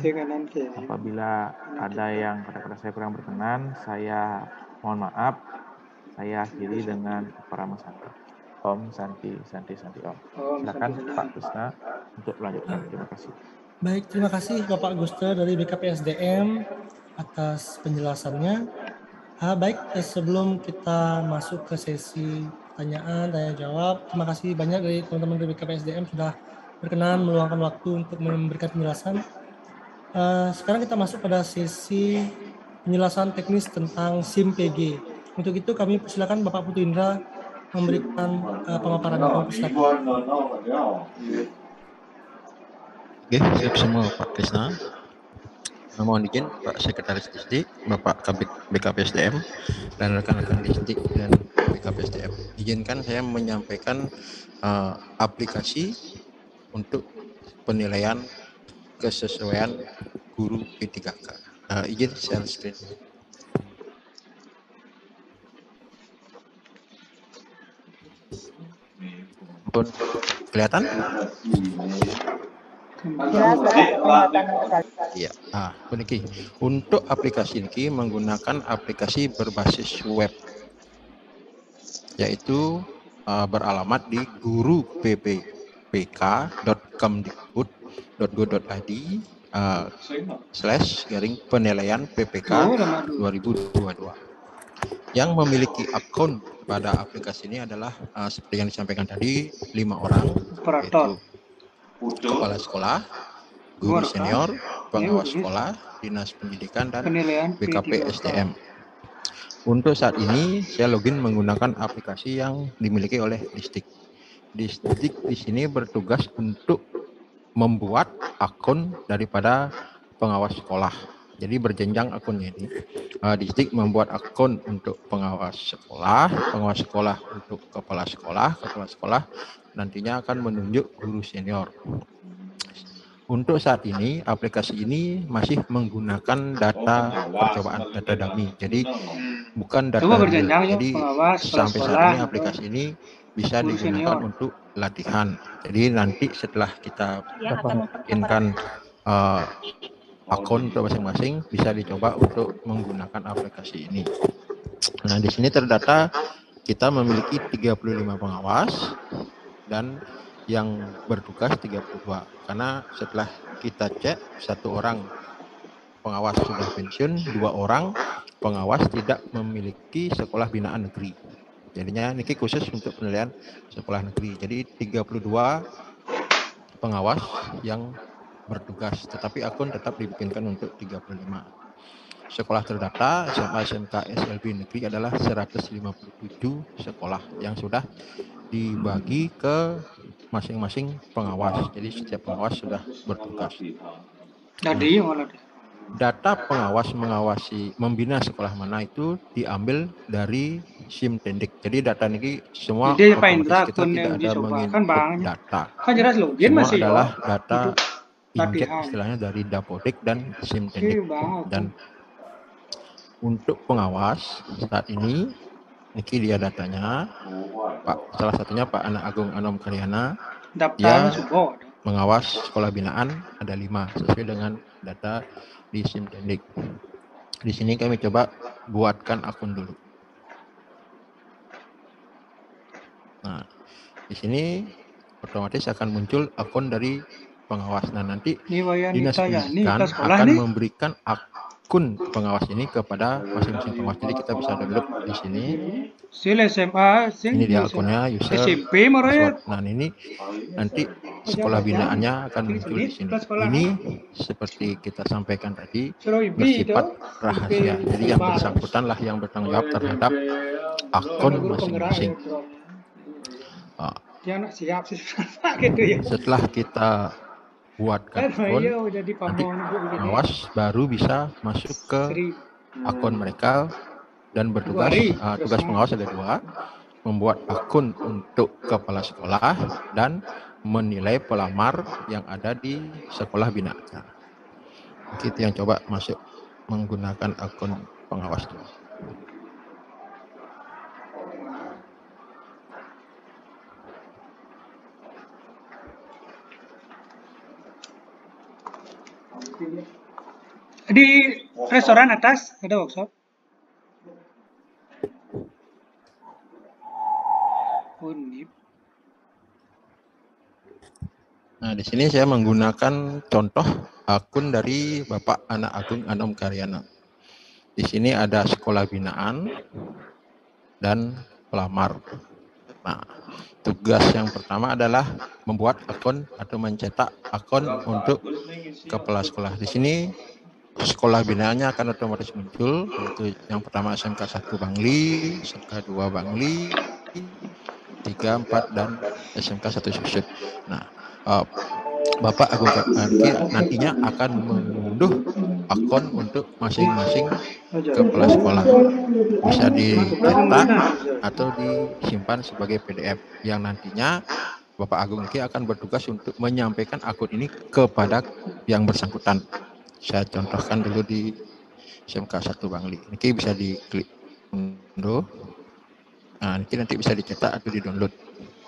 Speaker 10: Apabila ada yang kata-kata saya kurang berkenan, saya mohon maaf. Saya akhiri dengan para Santi. Om Santi Om. Silakan Pak Gusna untuk melanjutkan. Terima kasih.
Speaker 1: Baik, terima kasih Bapak Gusta dari BKPSDM atas penjelasannya. Baik, sebelum kita masuk ke sesi pertanyaan, tanya jawab, terima kasih banyak dari teman-teman dari BKPSDM sudah berkenan meluangkan waktu untuk memberikan penjelasan. Sekarang kita masuk pada sesi penjelasan teknis tentang SIM PG. Untuk itu kami persilakan Bapak Putu Indra memberikan pemaparannya.
Speaker 13: Oke, siap semua Pak Krisna. Mohon izin Pak Sekretaris Distrik, Bapak Kabit BKPSDM, dan rekan-rekan distrik dan BKPSDM. Izinkan saya menyampaikan aplikasi untuk penilaian kesesuaian guru P3K. Izin share screen. Pun kelihatan? Iya. Untuk aplikasi ini menggunakan aplikasi berbasis web, yaitu beralamat di guru.ppk.kemdikbud.go.id /penilaian PPK 2022. Yang memiliki akun pada aplikasi ini adalah seperti yang disampaikan tadi 5 orang, yaitu kepala sekolah, guru senior, pengawas sekolah, dinas pendidikan, dan BKPSDM. Untuk saat ini saya login menggunakan aplikasi yang dimiliki oleh distrik. Distrik di sini bertugas untuk membuat akun daripada pengawas sekolah. Jadi berjenjang akunnya ini. Distrik membuat akun untuk pengawas sekolah untuk kepala sekolah nantinya akan menunjuk guru senior. Untuk saat ini aplikasi ini masih menggunakan data percobaan, data dummy. Jadi bukan data real. Jadi sampai saat ini aplikasi ini bisa digunakan untuk latihan. Jadi nanti setelah kita bikinkan akun untuk masing-masing bisa dicoba untuk menggunakan aplikasi ini. Nah, di sini terdata kita memiliki 35 pengawas dan yang bertugas 32. Karena setelah kita cek, 1 orang pengawas sudah pensiun, 2 orang pengawas tidak memiliki sekolah binaan negeri. Jadinya ini khusus untuk penilaian sekolah negeri. Jadi 32 pengawas yang bertugas, tetapi akun tetap dibikinkan untuk 35. Sekolah terdata SMA SMK SLB negeri adalah 157 sekolah yang sudah dibagi ke masing-masing pengawas. Jadi setiap pengawas sudah bertugas.
Speaker 2: Jadi mana?
Speaker 13: Data pengawas mengawasi membina sekolah mana itu diambil dari SIMTendik. Jadi data ini semua
Speaker 2: Jadi
Speaker 13: otomatis kita
Speaker 2: akun
Speaker 13: tidak
Speaker 2: yang
Speaker 13: ada
Speaker 2: dicoba
Speaker 13: menginput
Speaker 2: kan banyak.
Speaker 13: data.
Speaker 2: Kan jelas login
Speaker 13: Semua
Speaker 2: masih
Speaker 13: adalah
Speaker 2: ya.
Speaker 13: data injek
Speaker 2: latihan.
Speaker 13: istilahnya dari Dapodik dan SIMTendik.
Speaker 2: banget.
Speaker 13: Dan untuk pengawas saat ini dia datanya Pak, salah satunya Pak Anak Agung Anom Karyana.
Speaker 2: Daftarnya
Speaker 13: Dia
Speaker 2: support.
Speaker 13: mengawas sekolah binaan ada 5 sesuai dengan data di SIMTendik. Di sini kami coba buatkan akun dulu. Nah, di sini otomatis akan muncul akun dari pengawas. Nah, nanti
Speaker 2: Ini Wayan
Speaker 13: Dinas
Speaker 2: Nita ya, ini
Speaker 13: Pendidikan
Speaker 2: kita sekolah
Speaker 13: akan
Speaker 2: nih.
Speaker 13: memberikan akun pengawas ini kepada masing-masing pengawas. Jadi kita bisa download di sini.
Speaker 2: Sil SMA,
Speaker 13: Ini dia akunnya, user,
Speaker 2: SMP Maroyat.
Speaker 13: password. Nah, ini nanti sekolah binaannya akan muncul di sini. Ini seperti kita sampaikan tadi bersifat rahasia. Jadi yang bersangkutan lah yang bertanggung jawab terhadap akun masing-masing.
Speaker 2: Dia anak siap sih gitu ya.
Speaker 13: Setelah kita buatkan akun, nanti pengawas baru bisa masuk ke akun mereka dan bertugas. Tugas pengawas ada 2, membuat akun untuk kepala sekolah dan menilai pelamar yang ada di sekolah binaan. Kita yang coba masuk menggunakan akun pengawas dulu.
Speaker 2: Di restoran atas ada workshop. Unip.
Speaker 13: Nah, di sini saya menggunakan contoh akun dari Bapak Anak Agung Anom Karyana. Di sini ada sekolah binaan dan pelamar. Nah, tugas yang pertama adalah membuat akun atau mencetak akun untuk kepala sekolah. Di sini sekolah binaannya akan otomatis muncul. Yaitu yang pertama SMK 1 Bangli, SMK 2 Bangli, 3, 4, dan SMK 1 Susut. Nah, Bapak Agung nantinya akan mengunduh akun untuk masing-masing kepala sekolah. Bisa dicetak atau disimpan sebagai PDF yang nantinya Bapak Agung ini akan bertugas untuk menyampaikan akun ini kepada yang bersangkutan. Saya contohkan dulu di SMK 1 Bangli. Ini bisa diklik unduh. Nah, ini nanti bisa dicetak atau di-download.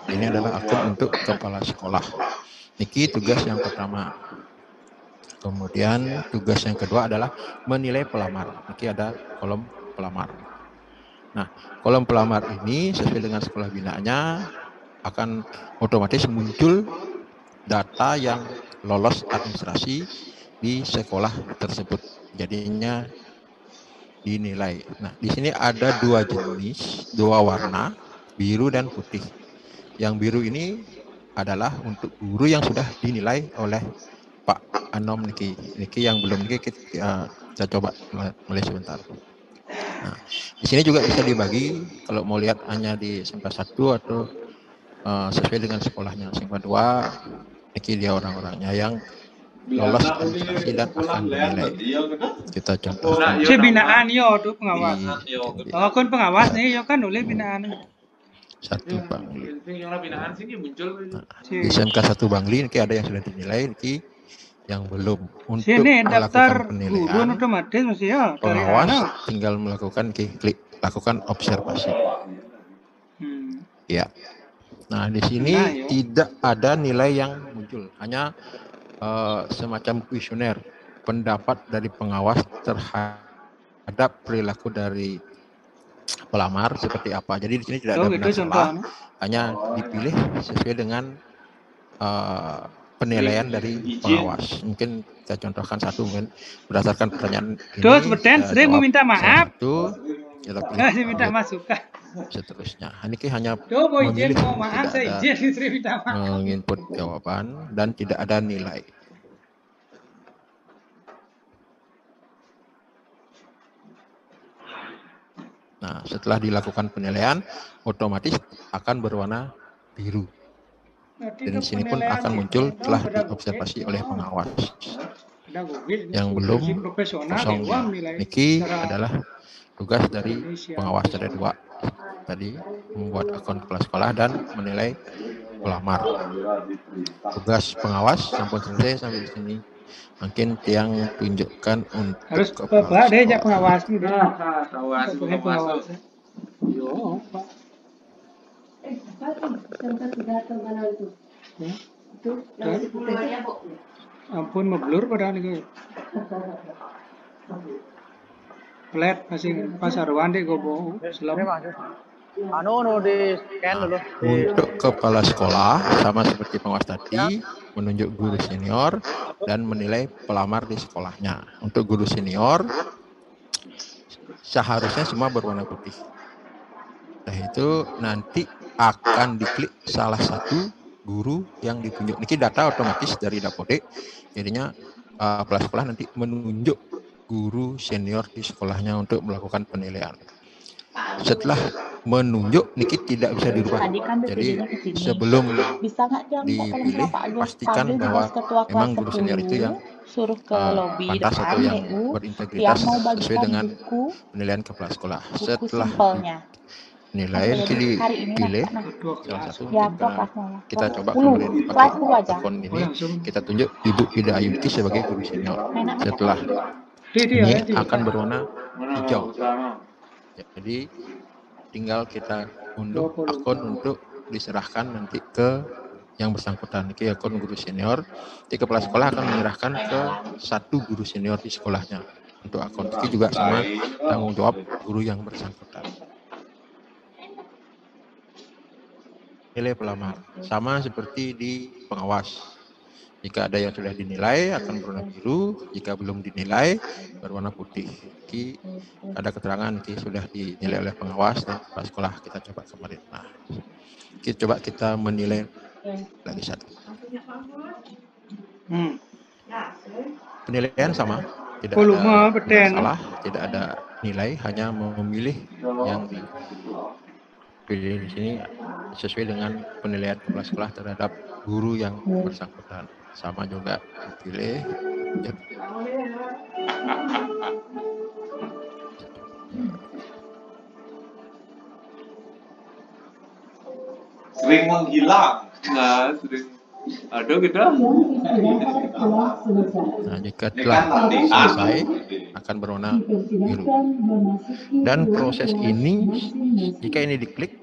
Speaker 13: Ini adalah akun untuk kepala sekolah. Niki tugas yang pertama. Kemudian tugas yang kedua adalah menilai pelamar. Niki ada kolom pelamar. Nah, kolom pelamar ini sesuai dengan sekolah binaannya akan otomatis muncul data yang lolos administrasi di sekolah tersebut. Jadinya dinilai. Nah, di sini ada 2 jenis, 2 warna, biru dan putih. Yang biru ini adalah untuk guru yang sudah dinilai oleh Pak Anom Niki. Niki yang belum Niki kita coba mulai sebentar. Nah, di sini juga bisa dibagi kalau mau lihat hanya di SMK 1 atau sesuai dengan sekolahnya. SMK 2 Niki dia orang-orangnya yang lolos administrasi dan akan dinilai. Kita contohkan.
Speaker 2: Si binaan yo tuh pengawas. Akun pengawas nih yo kan nulis binaan.
Speaker 13: 1 Bangli.
Speaker 11: Yang binaan sih muncul.
Speaker 13: Di SMK 1 Bangli ini ada yang sudah dinilai, ini yang belum. Untuk
Speaker 2: sini
Speaker 13: melakukan
Speaker 2: daftar
Speaker 13: penilaian,
Speaker 2: guru otomatis mesti ya dari
Speaker 13: pengawas
Speaker 2: mana?
Speaker 13: tinggal melakukan klik lakukan observasi. Ya. Nah, di sini
Speaker 2: Nah,
Speaker 13: tidak ada nilai yang muncul, hanya semacam kuesioner. pendapat dari pengawas terhadap perilaku dari pelamar seperti apa. Jadi di sini tidak ada benar salah, hanya dipilih sesuai dengan penilaian dari pengawas. Mungkin kita contohkan satu, mungkin berdasarkan pertanyaan ini.
Speaker 2: Tuh, sepertinya sering meminta maaf.
Speaker 13: Satu, kita pilih
Speaker 2: minta masukan.
Speaker 13: Seterusnya. Ini hanya
Speaker 2: Coba izin,
Speaker 13: memilih,
Speaker 2: maaf, saya
Speaker 13: tidak
Speaker 2: izin, sering minta maaf.
Speaker 13: ada menginput jawaban dan tidak ada nilai. Nah, setelah dilakukan penilaian, otomatis akan berwarna biru. Dan di sini pun akan muncul telah diobservasi oleh pengawas. Yang belum kosong. Niki adalah tugas dari pengawas ada 2. Tadi membuat akun kepala sekolah dan menilai pelamar. Tugas pengawas sampai selesai sampai di sini. Mungkin yang tunjukkan untuk
Speaker 2: harus Bapak deh jak pengawas nih. Pengawas. Yo, Pak. Ampun ngeblur padahal ini. Flat masih pasaruan deh gobo. Selam.
Speaker 14: Anu di scan dulu.
Speaker 13: Untuk kepala sekolah sama seperti pengawas tadi, menunjuk guru senior dan menilai pelamar di sekolahnya. Untuk guru senior seharusnya semua berwarna putih. Nah itu nanti akan diklik salah satu guru yang ditunjuk. Ini data otomatis dari Dapodek. Jadinya kepala sekolah nanti menunjuk guru senior di sekolahnya untuk melakukan penilaian. Setelah menunjuk, Niki tidak bisa dirubah. Jadi sebelum dipilih, pastikan bahwa memang guru senior itu yang pantas atau yang berintegritas sesuai dengan penilaian kepala sekolah. Setelah nilai dipilih salah satu, kita coba kemudian pakai akun ini, kita tunjuk Ibu Ida Ayuti sebagai guru senior. Setelah ini akan berwarna hijau. Jadi tinggal kita unduh akun untuk diserahkan nanti ke yang bersangkutan. Ini akun guru senior. Di kepala sekolah akan menyerahkan ke satu guru senior di sekolahnya. Untuk akun ini juga sama tanggung jawab guru yang bersangkutan. Nilai pelamar sama seperti di pengawas. Jika ada yang sudah dinilai akan berwarna biru, jika belum dinilai berwarna putih. Ini ada keterangan ini sudah dinilai oleh pengawas dan kepala sekolah. Kita coba kemarin. Nah, kita menilai lagi satu. Penilaian sama, tidak ada salah, tidak ada nilai, hanya memilih yang dipilih di sini sesuai dengan penilaian kepala sekolah terhadap guru yang bersangkutan. Sama juga dipilih.
Speaker 11: Sering menghilang. Nah, sering ada kita.
Speaker 13: Nah, jika telah selesai akan berwarna biru. Dan proses ini, jika ini diklik,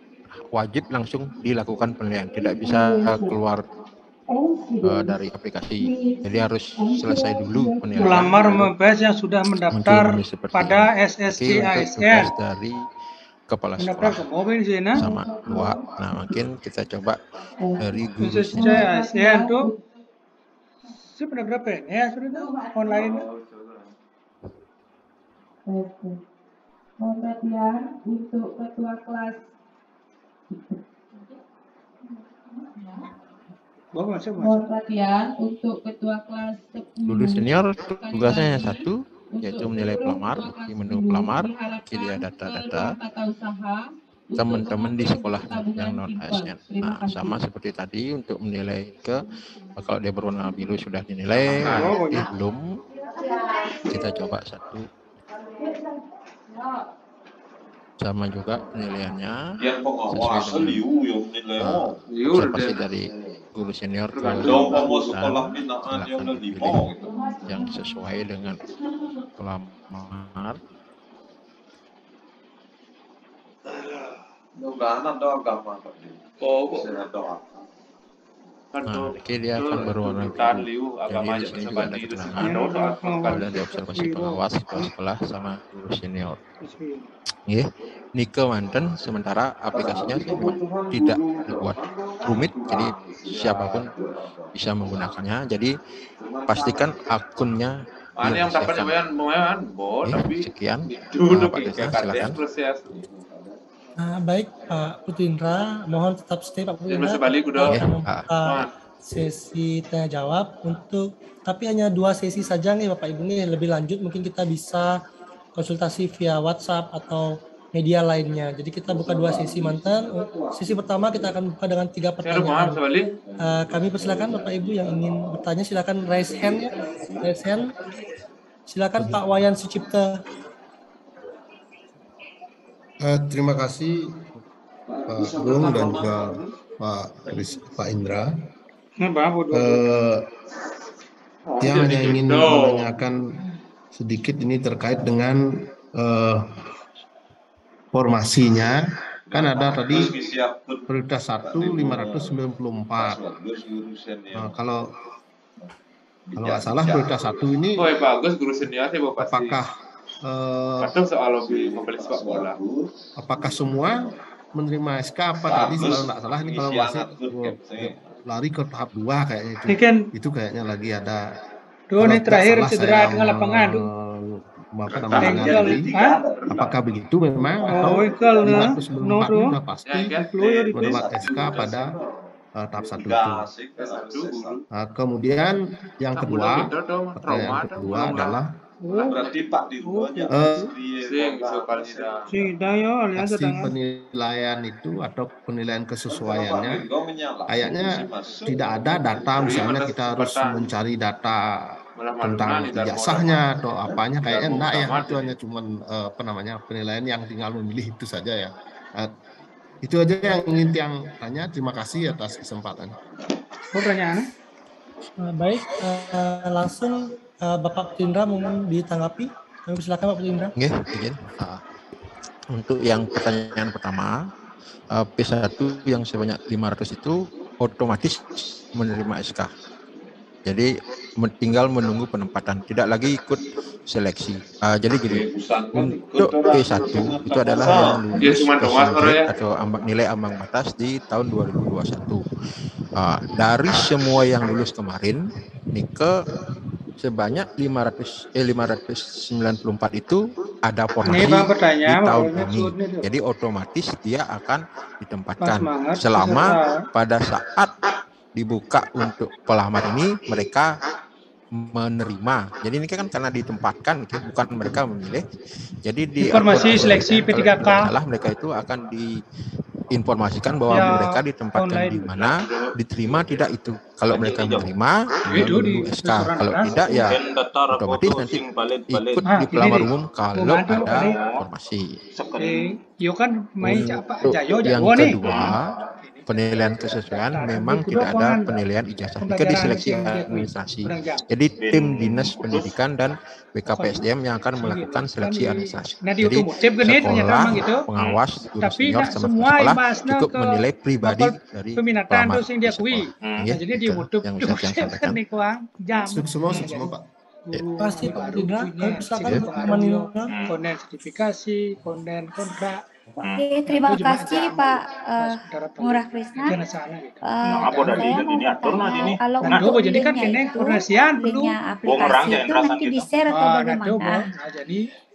Speaker 13: wajib langsung dilakukan penilaian. Tidak bisa keluar dari aplikasi. Jadi harus selesai dulu penilaian.
Speaker 2: Pelamar MPS yang sudah mendaftar pada SSC ASN
Speaker 13: dari kepala sekolah sama 2. Nah, mungkin kita coba dari guru
Speaker 2: SSC ASN tuh sudah berapa ya? Sudah online.
Speaker 15: Perhatian untuk ketua kelas. Perhatian untuk ketua kelas 10.
Speaker 13: Guru senior tugasnya hanya satu, yaitu menilai pelamar. Di menu pelamar, dia data-data teman-teman di sekolah yang non ASN. Nah, sama seperti tadi untuk menilai kalau dia berwarna biru sudah dinilai, belum. Kita coba satu. Sama juga penilaiannya sesuai dengan observasi dari guru senior ke dan silakan dipilih yang sesuai dengan pelamar. Nah, oke, dia akan berwarna
Speaker 11: Tahan
Speaker 13: biru.
Speaker 11: liu
Speaker 13: Jadi
Speaker 11: agama
Speaker 13: di
Speaker 11: aja
Speaker 13: sini
Speaker 11: bisa
Speaker 13: juga ada
Speaker 11: bagi
Speaker 13: keterangan ada di observasi pengawas kepala sekolah sama guru senior. Ya, Nike Manten sementara aplikasinya sih memang tidak dibuat rumit, jadi siapapun bisa menggunakannya. Jadi pastikan akunnya
Speaker 11: Ini yang dapat
Speaker 13: dirahasiakan.
Speaker 11: lumayan bot, tapi
Speaker 13: Sekian,
Speaker 11: duduk
Speaker 13: Pak Desa, silakan.
Speaker 11: proses.
Speaker 1: Baik Pak Putindra, mohon tetap stay Pak Putindra.
Speaker 11: Masih balik
Speaker 1: Kita
Speaker 11: udah.
Speaker 1: akan membuka sesi tanya jawab tapi hanya 2 sesi saja nih Bapak Ibu nih. Lebih lanjut mungkin kita bisa konsultasi via WhatsApp atau media lainnya. Jadi kita buka 2 sesi mantan. Sesi pertama kita akan buka dengan 3 pertanyaan. Kami persilakan Bapak Ibu yang ingin bertanya silakan raise hand ya. Raise hand. Silakan Pak Wayan Sucipta.
Speaker 16: Terima kasih Pak Bung dan juga Pak Indra. Yang hanya ingin menanyakan sedikit ini terkait dengan formasinya. Kan ada tadi prioritas 1 594. Kalau nggak salah prioritas 1 ini
Speaker 11: bagus guru senior sih Bapak.
Speaker 16: Apakah
Speaker 11: soal membeli sepak bola.
Speaker 16: Apakah semua menerima SK apa tadi kalau nggak salah ini kalau masih lari ke tahap 2 kayaknya itu kayaknya lagi ada.
Speaker 2: Ini terakhir cedera tengah lapangan.
Speaker 16: Apakah begitu memang atau 594 sudah pasti mendapat SK pada tahap 1 itu. Kemudian yang kedua, pertanyaan kedua adalah hasil penilaian itu atau penilaian kesesuaiannya kayaknya tidak ada data, misalnya kita harus mencari data tentang ijazahnya atau apanya, kayaknya enggak ya, itu hanya cuman penilaian yang tinggal memilih itu saja ya. Itu aja yang ingin tanya. Terima kasih atas kesempatan.
Speaker 2: Pertanyaan?
Speaker 1: Baik, langsung Bapak Putindra mohon ditanggapi. Kami silakan Pak Putindra.
Speaker 13: Izin. Untuk yang pertanyaan pertama, P1 yang sebanyak 500 itu otomatis menerima SK. Jadi tinggal menunggu penempatan, tidak lagi ikut seleksi. Jadi gini, untuk P1 itu adalah yang lulus atau nilai ambang batas di tahun 2021. Dari semua yang lulus kemarin, Nike sebanyak 594 itu ada formasi di tahun ini. Jadi otomatis dia akan ditempatkan selama pada saat dibuka untuk pelamar ini mereka menerima. Jadi ini kan karena ditempatkan, bukan mereka memilih. Jadi di
Speaker 2: informasi seleksi P3K
Speaker 13: mereka itu akan diinformasikan bahwa mereka ditempatkan di mana, diterima tidak itu. Kalau mereka menerima, menunggu SK. Kalau tidak ya otomatis nanti ikut di pelamar umum kalau ada informasi. Untuk yang kedua, penilaian kesesuaian memang tidak ada penilaian ijazah jika di seleksi administrasi. Jadi tim dinas pendidikan dan BKPSDM yang akan melakukan seleksi administrasi. Jadi sekolah, pengawas, guru senior sama sekolah cukup menilai pribadi dari pelamar di sekolah.
Speaker 2: Jadi di YouTube
Speaker 13: yang bisa saya sampaikan.
Speaker 16: Semua Pak.
Speaker 1: Pasti Pak Putindra, kami silakan menilai
Speaker 2: konden sertifikasi, konden kontrak.
Speaker 17: Oke, terima kasih Pak Ngurah Krisna. Saya mau bertanya, kalau untuk linknya itu, linknya aplikasi itu nanti di-share atau bagaimana?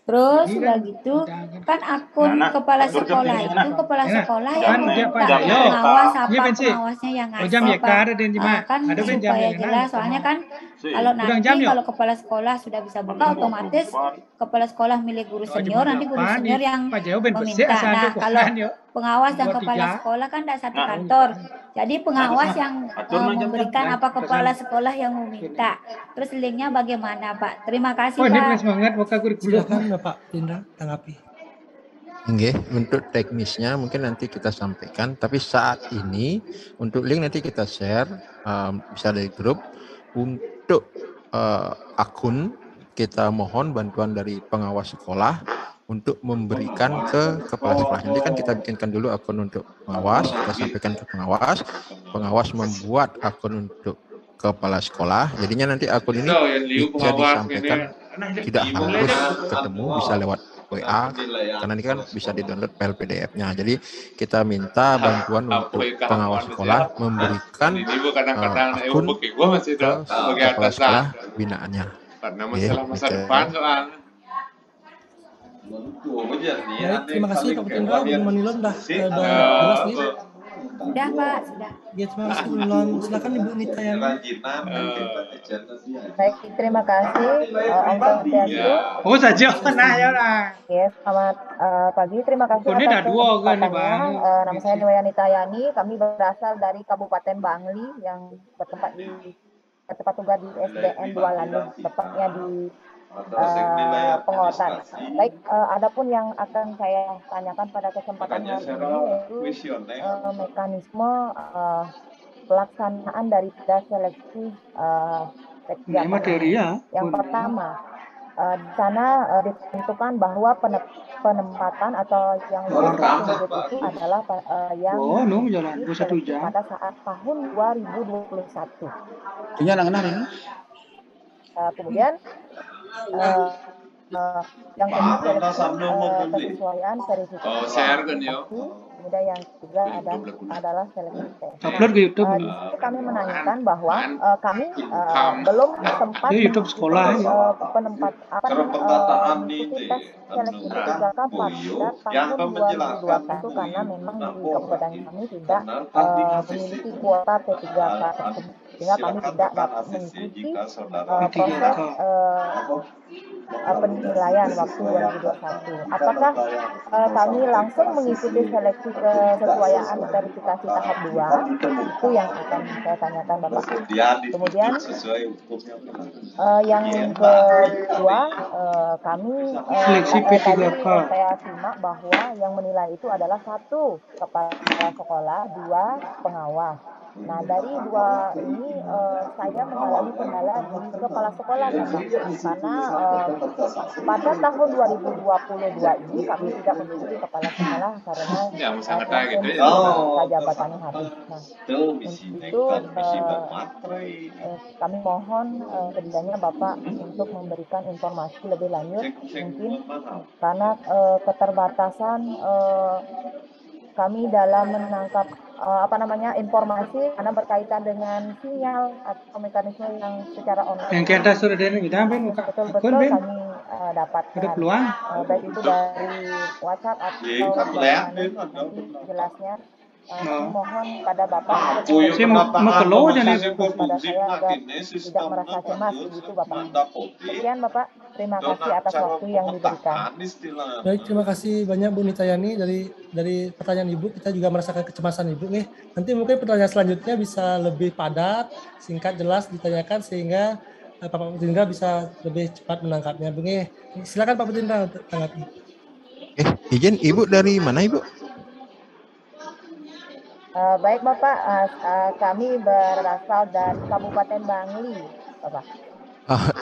Speaker 17: Terus udah gitu, kan akun kepala sekolah itu kepala sekolah yang meminta pengawas apa pengawasnya yang ngasih Pak. Kan supaya jelas, soalnya kan kalau nanti kalau kepala sekolah sudah bisa buka, otomatis kepala sekolah milik guru senior, nanti guru senior yang meminta. Nah, kalau pengawas dan kepala sekolah kan tidak satu kantor. Jadi pengawas yang memberikan apa kepala sekolah yang meminta. Terus linknya bagaimana Pak? Terima kasih Pak.
Speaker 1: Silakan Bapak Putindra tanggapi.
Speaker 13: Untuk teknisnya mungkin nanti kita sampaikan, tapi saat ini untuk link nanti kita share, bisa dari grup. Untuk akun kita mohon bantuan dari pengawas sekolah untuk memberikan ke kepala sekolah. Nanti kan kita bikinkan dulu akun untuk pengawas, kita sampaikan ke pengawas, pengawas membuat akun untuk kepala sekolah. Jadinya nanti akun ini bisa disampaikan tidak harus ketemu, bisa lewat WA, karena ini kan bisa di-download file PDF-nya. Jadi kita minta bantuan untuk pengawas sekolah memberikan akun ke kepala sekolah binaannya.
Speaker 11: Karena masalah masa depan soalnya.
Speaker 1: Baik, terima kasih Pak Putindra. Bu Manilon udah jelas nih.
Speaker 17: Sudah Pak, sudah.
Speaker 1: Ya, terima kasih Bu Manilon. Silakan Ibu Nita ya.
Speaker 3: Baik, terima kasih Om Swastiastu.
Speaker 2: Oh saja, nah ya lah.
Speaker 3: Ya, selamat pagi. Terima kasih atas kesempatannya. Nama saya Noyani Tayani. Kami berasal dari Kabupaten Bangli yang bertempat tugas di SDN 2 Landung, tepatnya di Pengotan. Baik, adapun yang akan saya tanyakan pada kesempatan hari ini yaitu mekanisme pelaksanaan daripada seleksi
Speaker 2: materi ya.
Speaker 3: Yang pertama, di sana ditentukan bahwa penempatan atau yang dimaksud itu adalah yang pada saat tahun 2021. Kemudian yang kedua kesesuaian verifikasi. Kemudian yang ketiga adalah seleksi tes. Kami menanyakan bahwa kami belum sempat mengikuti tes seleksi P3K pada tahun 2021 karena memang di kabupaten kami tidak memiliki kuota P3K tersebut, sehingga kami tidak dapat mengikuti proses penilaian waktu 2021. Apakah kami langsung mengikuti seleksi kesesuaian verifikasi tahap 2? Itu yang akan saya tanyakan Bapak. Kemudian yang kedua, kami tadi saya simak bahwa yang menilai itu adalah 1 kepala sekolah, 2 pengawas. Nah, dari 2 ini saya mengalami kendala di kepala sekolah karena pada tahun 2022 ini kami tidak memiliki kepala sekolah karena jabatannya habis. Nah, itu kami mohon keadilannya Bapak untuk memberikan informasi lebih lanjut, mungkin karena keterbatasan kami dalam menangkap informasi karena berkaitan dengan sinyal atau mekanisme yang secara online.
Speaker 2: Yang kita sudah
Speaker 3: betul-betul kami dapatkan, baik itu dari WhatsApp atau nanti jelasnya. Mohon pada Bapak pada saya agar tidak merasa cemas begitu Bapak. Sekian Bapak, terima kasih atas waktu yang diberikan.
Speaker 1: Baik, terima kasih banyak Bu Nitayani dari pertanyaan Ibu. Kita juga merasakan kecemasan Ibu nih. Nanti mungkin pertanyaan selanjutnya bisa lebih padat, singkat, jelas ditanyakan sehingga Pak Putindra bisa lebih cepat menangkapnya. Bu nih, silakan Pak Putindra untuk tanggapi.
Speaker 13: Izin Ibu dari mana Ibu?
Speaker 3: Baik Bapak, kami berasal dari Kabupaten Bangli, Bapak.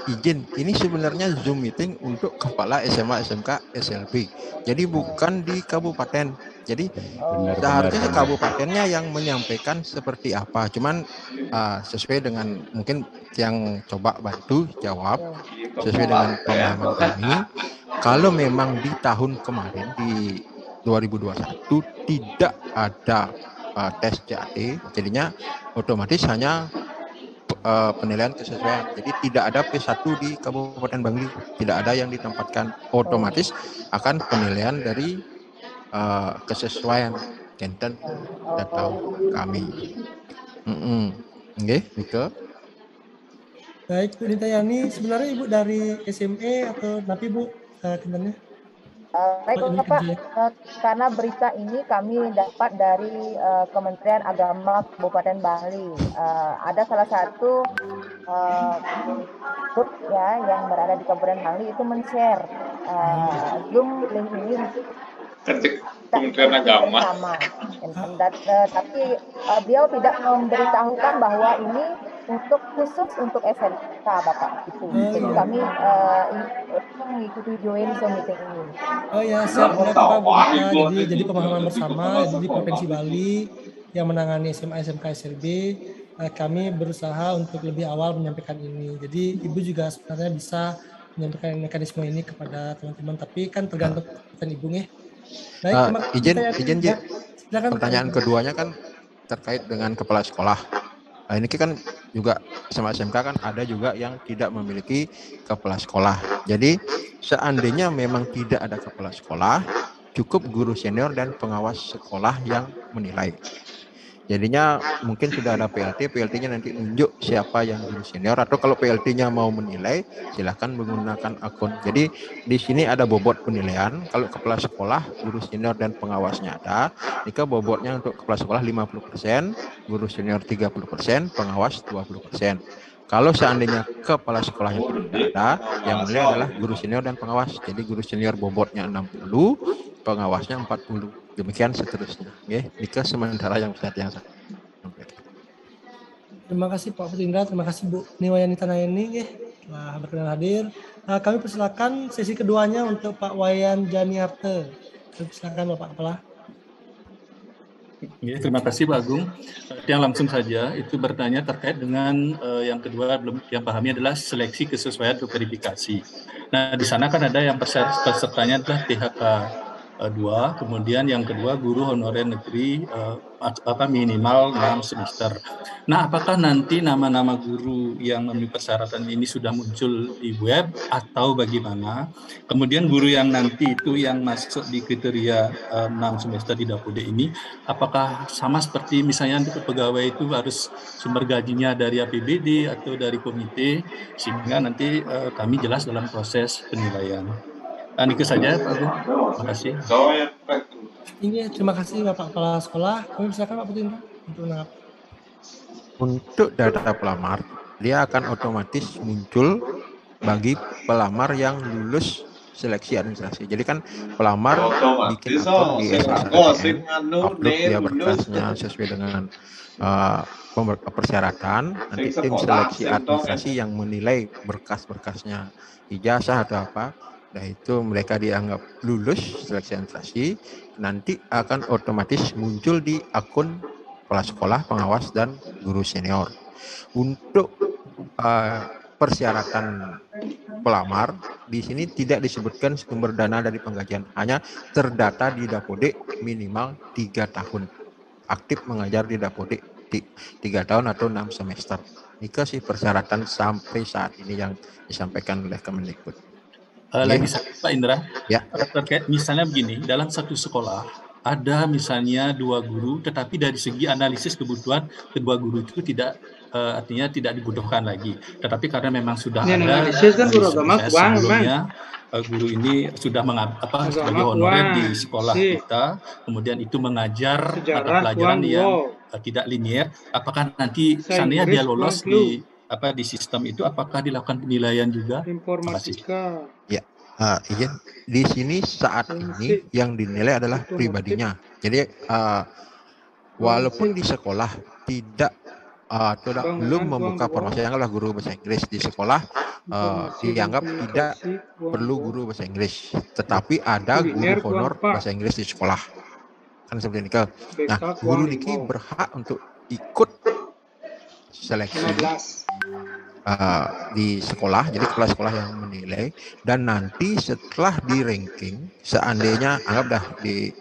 Speaker 13: Izin, ini sebenarnya Zoom meeting untuk kepala SMA, SMK, SLB. Jadi bukan di kabupaten. Jadi seharusnya kabupatennya yang menyampaikan seperti apa. Cuman sesuai dengan mungkin yang coba bantu jawab sesuai dengan pemahaman kami. Kalau memang di tahun kemarin di 2021 tidak ada tes JAT, jadinya otomatis hanya penilaian kesesuaian. Jadi tidak ada P1 di Kabupaten Bangli, tidak ada yang ditempatkan, otomatis akan penilaian dari kesesuaian Kenten data kami. Oke, Mika.
Speaker 1: Baik, Bu Nitayani, sebenarnya Ibu dari SME atau NAPI Bu Kentennya?
Speaker 3: Baik Bapak, karena berita ini kami dapat dari Kementerian Agama Kabupaten Bangli. Ada salah satu grup ya yang berada di Kabupaten Bangli itu men-share Zoom link ini.
Speaker 11: Kementerian Agama.
Speaker 3: Tapi beliau tidak memberitahukan bahwa ini untuk khusus untuk SMK Bapak itu. Jadi kami mengikuti join meeting ini.
Speaker 1: Oh ya, siap Bapak Bu Rita. Jadi pemahaman bersama jadi di Provinsi Bali yang menangani SMA, SMK, SLB, kami berusaha untuk lebih awal menyampaikan ini. Jadi Ibu juga sebenarnya bisa menyampaikan mekanisme ini kepada teman-teman, tapi kan tergantung keputusan Ibu nih. Baik,
Speaker 13: izin pertanyaan keduanya kan terkait dengan kepala sekolah. Nah, ini kan juga sama SMK kan ada juga yang tidak memiliki kepala sekolah. Jadi seandainya memang tidak ada kepala sekolah, cukup guru senior dan pengawas sekolah yang menilai. Jadinya mungkin sudah ada PLT-nya nanti nunjuk siapa yang guru senior, atau kalau PLT-nya mau menilai silahkan menggunakan akun. Jadi di sini ada bobot penilaian. Kalau kepala sekolah, guru senior dan pengawasnya ada. Jika bobotnya untuk kepala sekolah 50%, guru senior 30%, pengawas 20%. Kalau seandainya kepala sekolahnya tidak ada, yang menilai adalah guru senior dan pengawas. Jadi guru senior bobotnya 60, pengawasnya 40. Demikian seterusnya. Nika sementara yang saya sampaikan.
Speaker 1: Terima kasih Pak Putindra, terima kasih Bu Niwayanita Nayani telah berkenan hadir. Kami persilakan sesi keduanya untuk Pak Wayan Janiarte. Silakan Bapak Kepala.
Speaker 18: Ya, terima kasih Pak Agung. Yang langsung saja itu bertanya terkait dengan yang kedua belum yang pahami adalah seleksi kesesuaian untuk verifikasi. Nah di sana kan ada yang pesertanya adalah PHK 2, kemudian yang kedua guru honorer negeri minimal 6 semester. Nah, apakah nanti nama-nama guru yang memenuhi persyaratan ini sudah muncul di web atau bagaimana? Kemudian guru yang nanti itu yang masuk di kriteria 6 semester di Dapode ini, apakah sama seperti misalnya untuk pegawai itu harus sumber gajinya dari APBD atau dari komite, sehingga nanti kami jelas dalam proses penilaian. Itu saja Pak Agung. Terima kasih.
Speaker 1: Ini terima kasih Bapak Kepala Sekolah. Kami silakan Pak Putindra untuk menanggapi.
Speaker 13: Untuk data pelamar, dia akan otomatis muncul bagi pelamar yang lulus seleksi administrasi. Jadi kan pelamar bikin akun di SSN, upload dia berkasnya sesuai dengan persyaratan. Nanti tim seleksi administrasi yang menilai berkas-berkasnya, ijazah atau apa. Nah itu mereka dianggap lulus seleksi administrasi, nanti akan otomatis muncul di akun kepala sekolah, pengawas, dan guru senior. Untuk persyaratan pelamar, di sini tidak disebutkan sumber dana dari penggajian, hanya terdata di Dapode minimal 3 tahun. Aktif mengajar di Dapode 3 tahun atau 6 semester. Ini sih persyaratan sampai saat ini yang disampaikan oleh Kemendikbud.
Speaker 18: Lagi Pak Indra,
Speaker 13: ya.
Speaker 18: Terkait misalnya begini, dalam satu sekolah ada misalnya 2 guru, tetapi dari segi analisis kebutuhan kedua guru itu tidak artinya tidak dibutuhkan lagi. Tetapi karena memang sudah ada
Speaker 2: analisis kan
Speaker 18: sebelumnya guru ini sudah sebagai honorer di sekolah kita, kemudian itu mengajar mata pelajaran yang tidak linier. Apakah nanti seandainya dia lolos di sistem itu, apakah dilakukan penilaian juga?
Speaker 2: Informatika.
Speaker 13: Ya, izin. Di sini saat ini yang dinilai adalah pribadinya. Jadi walaupun di sekolah tidak belum membuka formasi, anggaplah guru bahasa Inggris di sekolah dianggap tidak perlu guru bahasa Inggris, tetapi ada guru honor bahasa Inggris di sekolah. Kan seperti ini. Nah, guru niki berhak untuk ikut seleksi di sekolah, jadi kepala sekolah yang menilai, dan nanti setelah di ranking, seandainya anggap dah di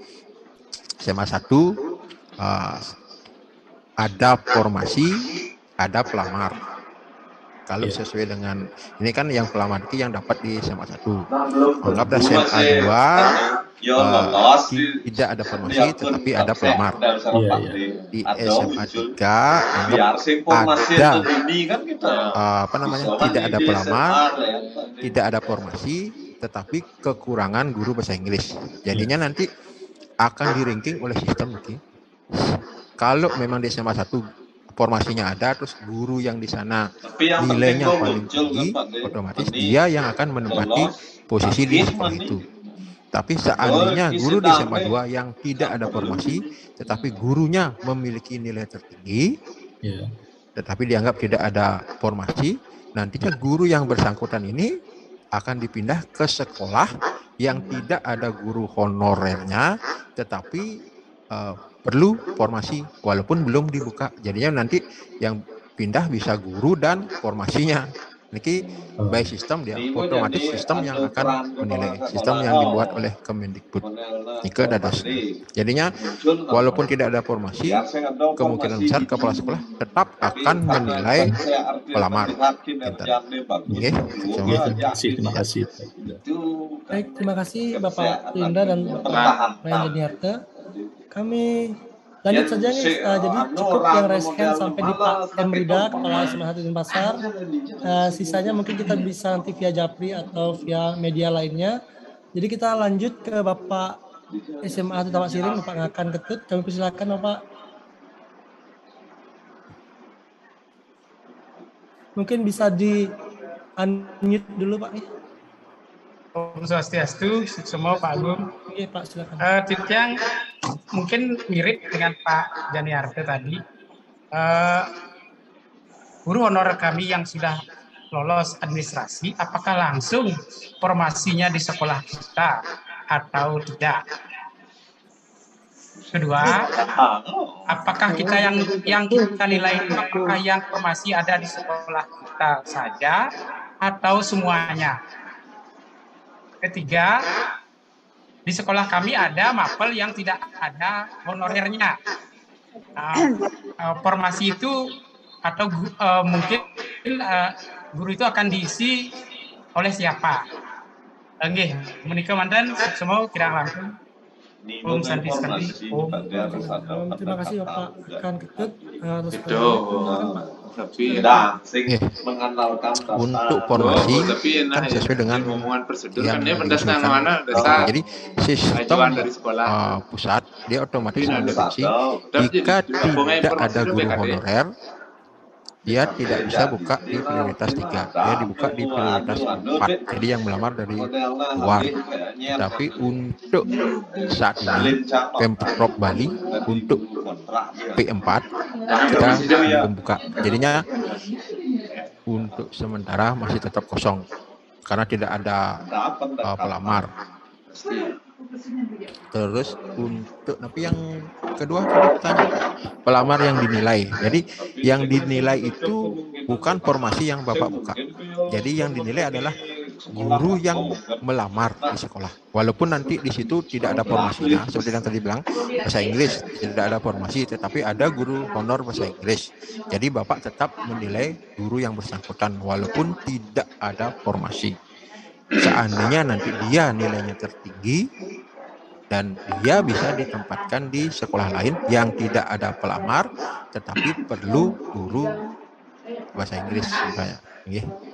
Speaker 13: SMA 1 ada formasi, ada pelamar. Kalau sesuai dengan ini kan yang pelamar itu yang dapat di SMA 1. Anggap dah SMA 2 tidak ada formasi tetapi ada pelamar. Di SMA 3 ada tidak ada pelamar, tidak ada formasi tetapi kekurangan guru bahasa Inggris. Jadinya nanti akan di ranking oleh sistem nanti. Kalau memang di SMA 1 formasinya ada, terus guru yang di sana nilainya paling tinggi, otomatis dia yang akan menempati posisi di sekolah itu. Tapi seandainya guru di SMA 2 yang tidak ada formasi, tetapi gurunya memiliki nilai tertinggi, tetapi dianggap tidak ada formasi, nantinya guru yang bersangkutan ini akan dipindah ke sekolah yang tidak ada guru honorernya, tetapi perlu formasi walaupun belum dibuka. Jadinya nanti yang pindah bisa guru dan formasinya. Niki by sistem dia, otomatis sistem yang akan menilai, sistem yang dibuat oleh Kemendikbud. Nika dados. Jadinya walaupun tidak ada formasi, kemungkinan besar kepala sekolah tetap akan menilai pelamar. Oke,
Speaker 18: terima kasih.
Speaker 1: Baik, terima kasih Bapak Linda dan Bapak Ryan Jeniarte. Kami lanjut saja nih, jadi cukup yang raise hand sampai di Pak Emrida, Kepala SMA 1 Denpasar. Sisanya mungkin kita bisa nanti via Japri atau via media lainnya. Jadi kita lanjut ke Bapak SMA 1 Tapak Siring, Bapak Ngakan Ketut. Kami persilakan Bapak. Mungkin bisa di unmute dulu Pak.
Speaker 19: Om Swastiastu, semua Pak Agung.
Speaker 1: Iya Pak, silakan.
Speaker 19: Yang mungkin mirip dengan Pak Janiarte tadi. Guru honorer kami yang sudah lolos administrasi, apakah langsung formasinya di sekolah kita atau tidak? Kedua, apakah kita yang kita nilai itu apakah yang formasi ada di sekolah kita saja atau semuanya? Ketiga, di sekolah kami ada mapel yang tidak ada honorernya. Formasi itu atau mungkin guru itu akan diisi oleh siapa? Nggih, menika manten semua kira langsung. Om Santi Santi. Om.
Speaker 1: Terima kasih Bapak Kan Ketut atas
Speaker 9: tapi
Speaker 13: untuk formasi kan sesuai dengan yang diusulkan. Jadi sistem pusat dia otomatis mendeteksi jika tidak ada guru honorer, dia tidak bisa buka di prioritas 3, dia dibuka di prioritas 4, jadi yang melamar dari luar. Tapi untuk saat ini Pemprov Bali untuk P4 kita belum buka, jadinya untuk sementara masih tetap kosong karena tidak ada pelamar. Terus untuk tapi yang kedua tadi tanya pelamar yang dinilai. Jadi yang dinilai itu bukan formasi yang Bapak buka. Jadi yang dinilai adalah guru yang melamar di sekolah. Walaupun nanti di situ tidak ada formasinya, seperti yang tadi bilang bahasa Inggris tidak ada formasi, tetapi ada guru honor bahasa Inggris. Jadi Bapak tetap menilai guru yang bersangkutan walaupun tidak ada formasi. Seandainya nanti dia nilainya tertinggi dan dia bisa ditempatkan di sekolah lain yang tidak ada pelamar tetapi perlu guru bahasa Inggris misalnya.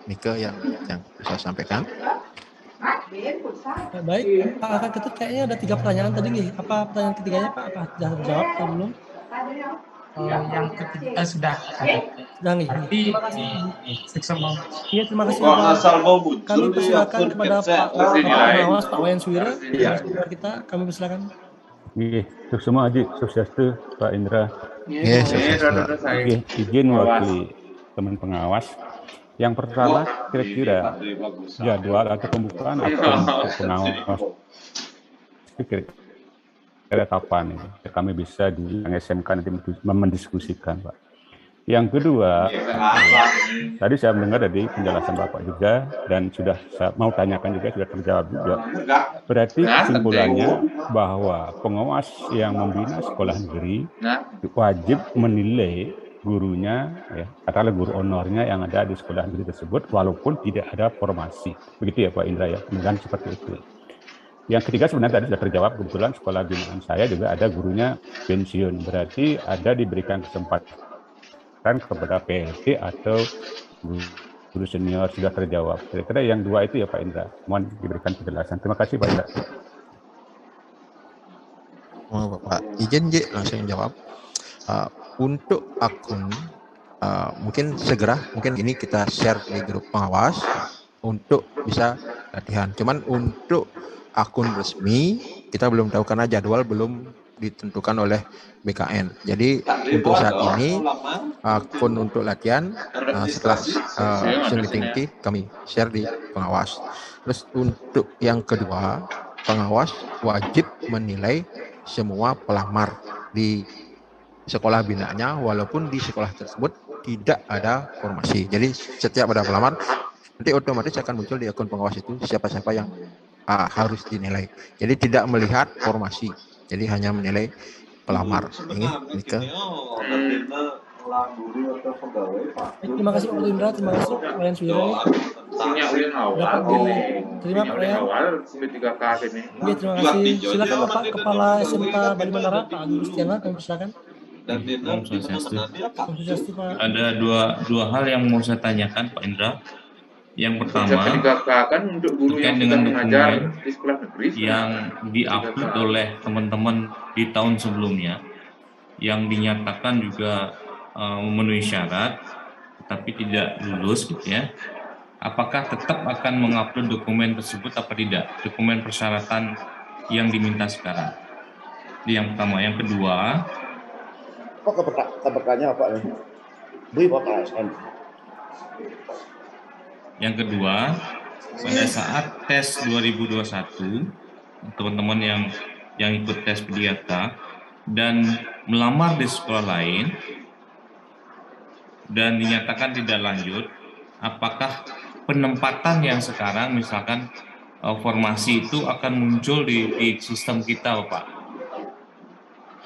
Speaker 13: Nike yang bisa sampaikan.
Speaker 1: Baik, Pak Akan Ketut kayaknya ada 3 pertanyaan tadi nih. Apa pertanyaan ketiganya Pak? Apa sudah terjawab atau belum?
Speaker 19: Yang ketiga sudah.
Speaker 1: Sudah nih.
Speaker 19: Terima kasih.
Speaker 1: Iya, terima kasih Bapak. Kami persilakan kepada Pak Pengawas, Pak Wayan Suwira. Kita kami persilakan.
Speaker 20: Iya, semua Haji Swastiastu, Pak Indra.
Speaker 13: Iya,
Speaker 20: Oke, izin mewakili teman pengawas. Yang pertama, kira-kira jadwal atau pembukaan akun pengawas kira-kira kapan ini? Kami bisa di SMK nanti mendiskusikan, Pak. Yang kedua, tadi saya mendengar dari penjelasan Bapak juga dan sudah saya mau tanyakan juga sudah terjawab juga. Berarti kesimpulannya bahwa pengawas yang membina sekolah negeri wajib menilai gurunya, ya, katakanlah guru honornya yang ada di sekolah negeri tersebut, walaupun tidak ada formasi. Begitu ya Pak Indra ya, kemudian seperti itu. Yang ketiga sebenarnya tadi sudah terjawab, kebetulan sekolah binaan saya juga ada gurunya pensiun, berarti ada diberikan kesempatan kepada PLT atau guru senior, sudah terjawab. Kira-kira yang 2 itu ya Pak Indra, mohon diberikan penjelasan. Terima kasih Pak Indra.
Speaker 13: Oh, Bapak izin langsung jawab. Untuk akun mungkin segera, mungkin ini kita share di grup pengawas untuk bisa latihan. Cuman untuk akun resmi kita belum tahu karena jadwal belum ditentukan oleh BKN. Jadi untuk saat ini akun untuk latihan setelah meeting kami share di pengawas. Terus untuk yang kedua, pengawas wajib menilai semua pelamar di sekolah binaannya walaupun di sekolah tersebut tidak ada formasi. Jadi setiap ada pelamar nanti otomatis akan muncul di akun pengawas itu siapa-siapa yang harus dinilai. Jadi tidak melihat formasi. Jadi hanya menilai pelamar. Ini Nika.
Speaker 1: Terima kasih Pak Indra, terima kasih Pak Wayan Suwiro. Dapat diterima Pak Wayan. Oke, terima kasih. Silakan Bapak Kepala SMK Bali Menara, Pak Agus Kristiana, kami persilakan.
Speaker 21: Om Swastiastu. Ada dua hal yang mau saya tanyakan Pak Indra. Yang pertama, terkait dengan dokumen yang diupload oleh teman-teman di tahun sebelumnya, yang dinyatakan juga memenuhi syarat, tetapi tidak lulus, gitu ya. Apakah tetap akan mengupload dokumen tersebut apa tidak? Dokumen persyaratan yang diminta sekarang. Itu yang pertama. Yang kedua,
Speaker 22: pertanyaannya apa nih? Bui Bapak ASN.
Speaker 21: Yang kedua, pada saat tes 2021, teman-teman yang ikut tes Pediata dan melamar di sekolah lain dan dinyatakan tidak lanjut, apakah penempatan yang sekarang misalkan formasi itu akan muncul di sistem kita, Bapak?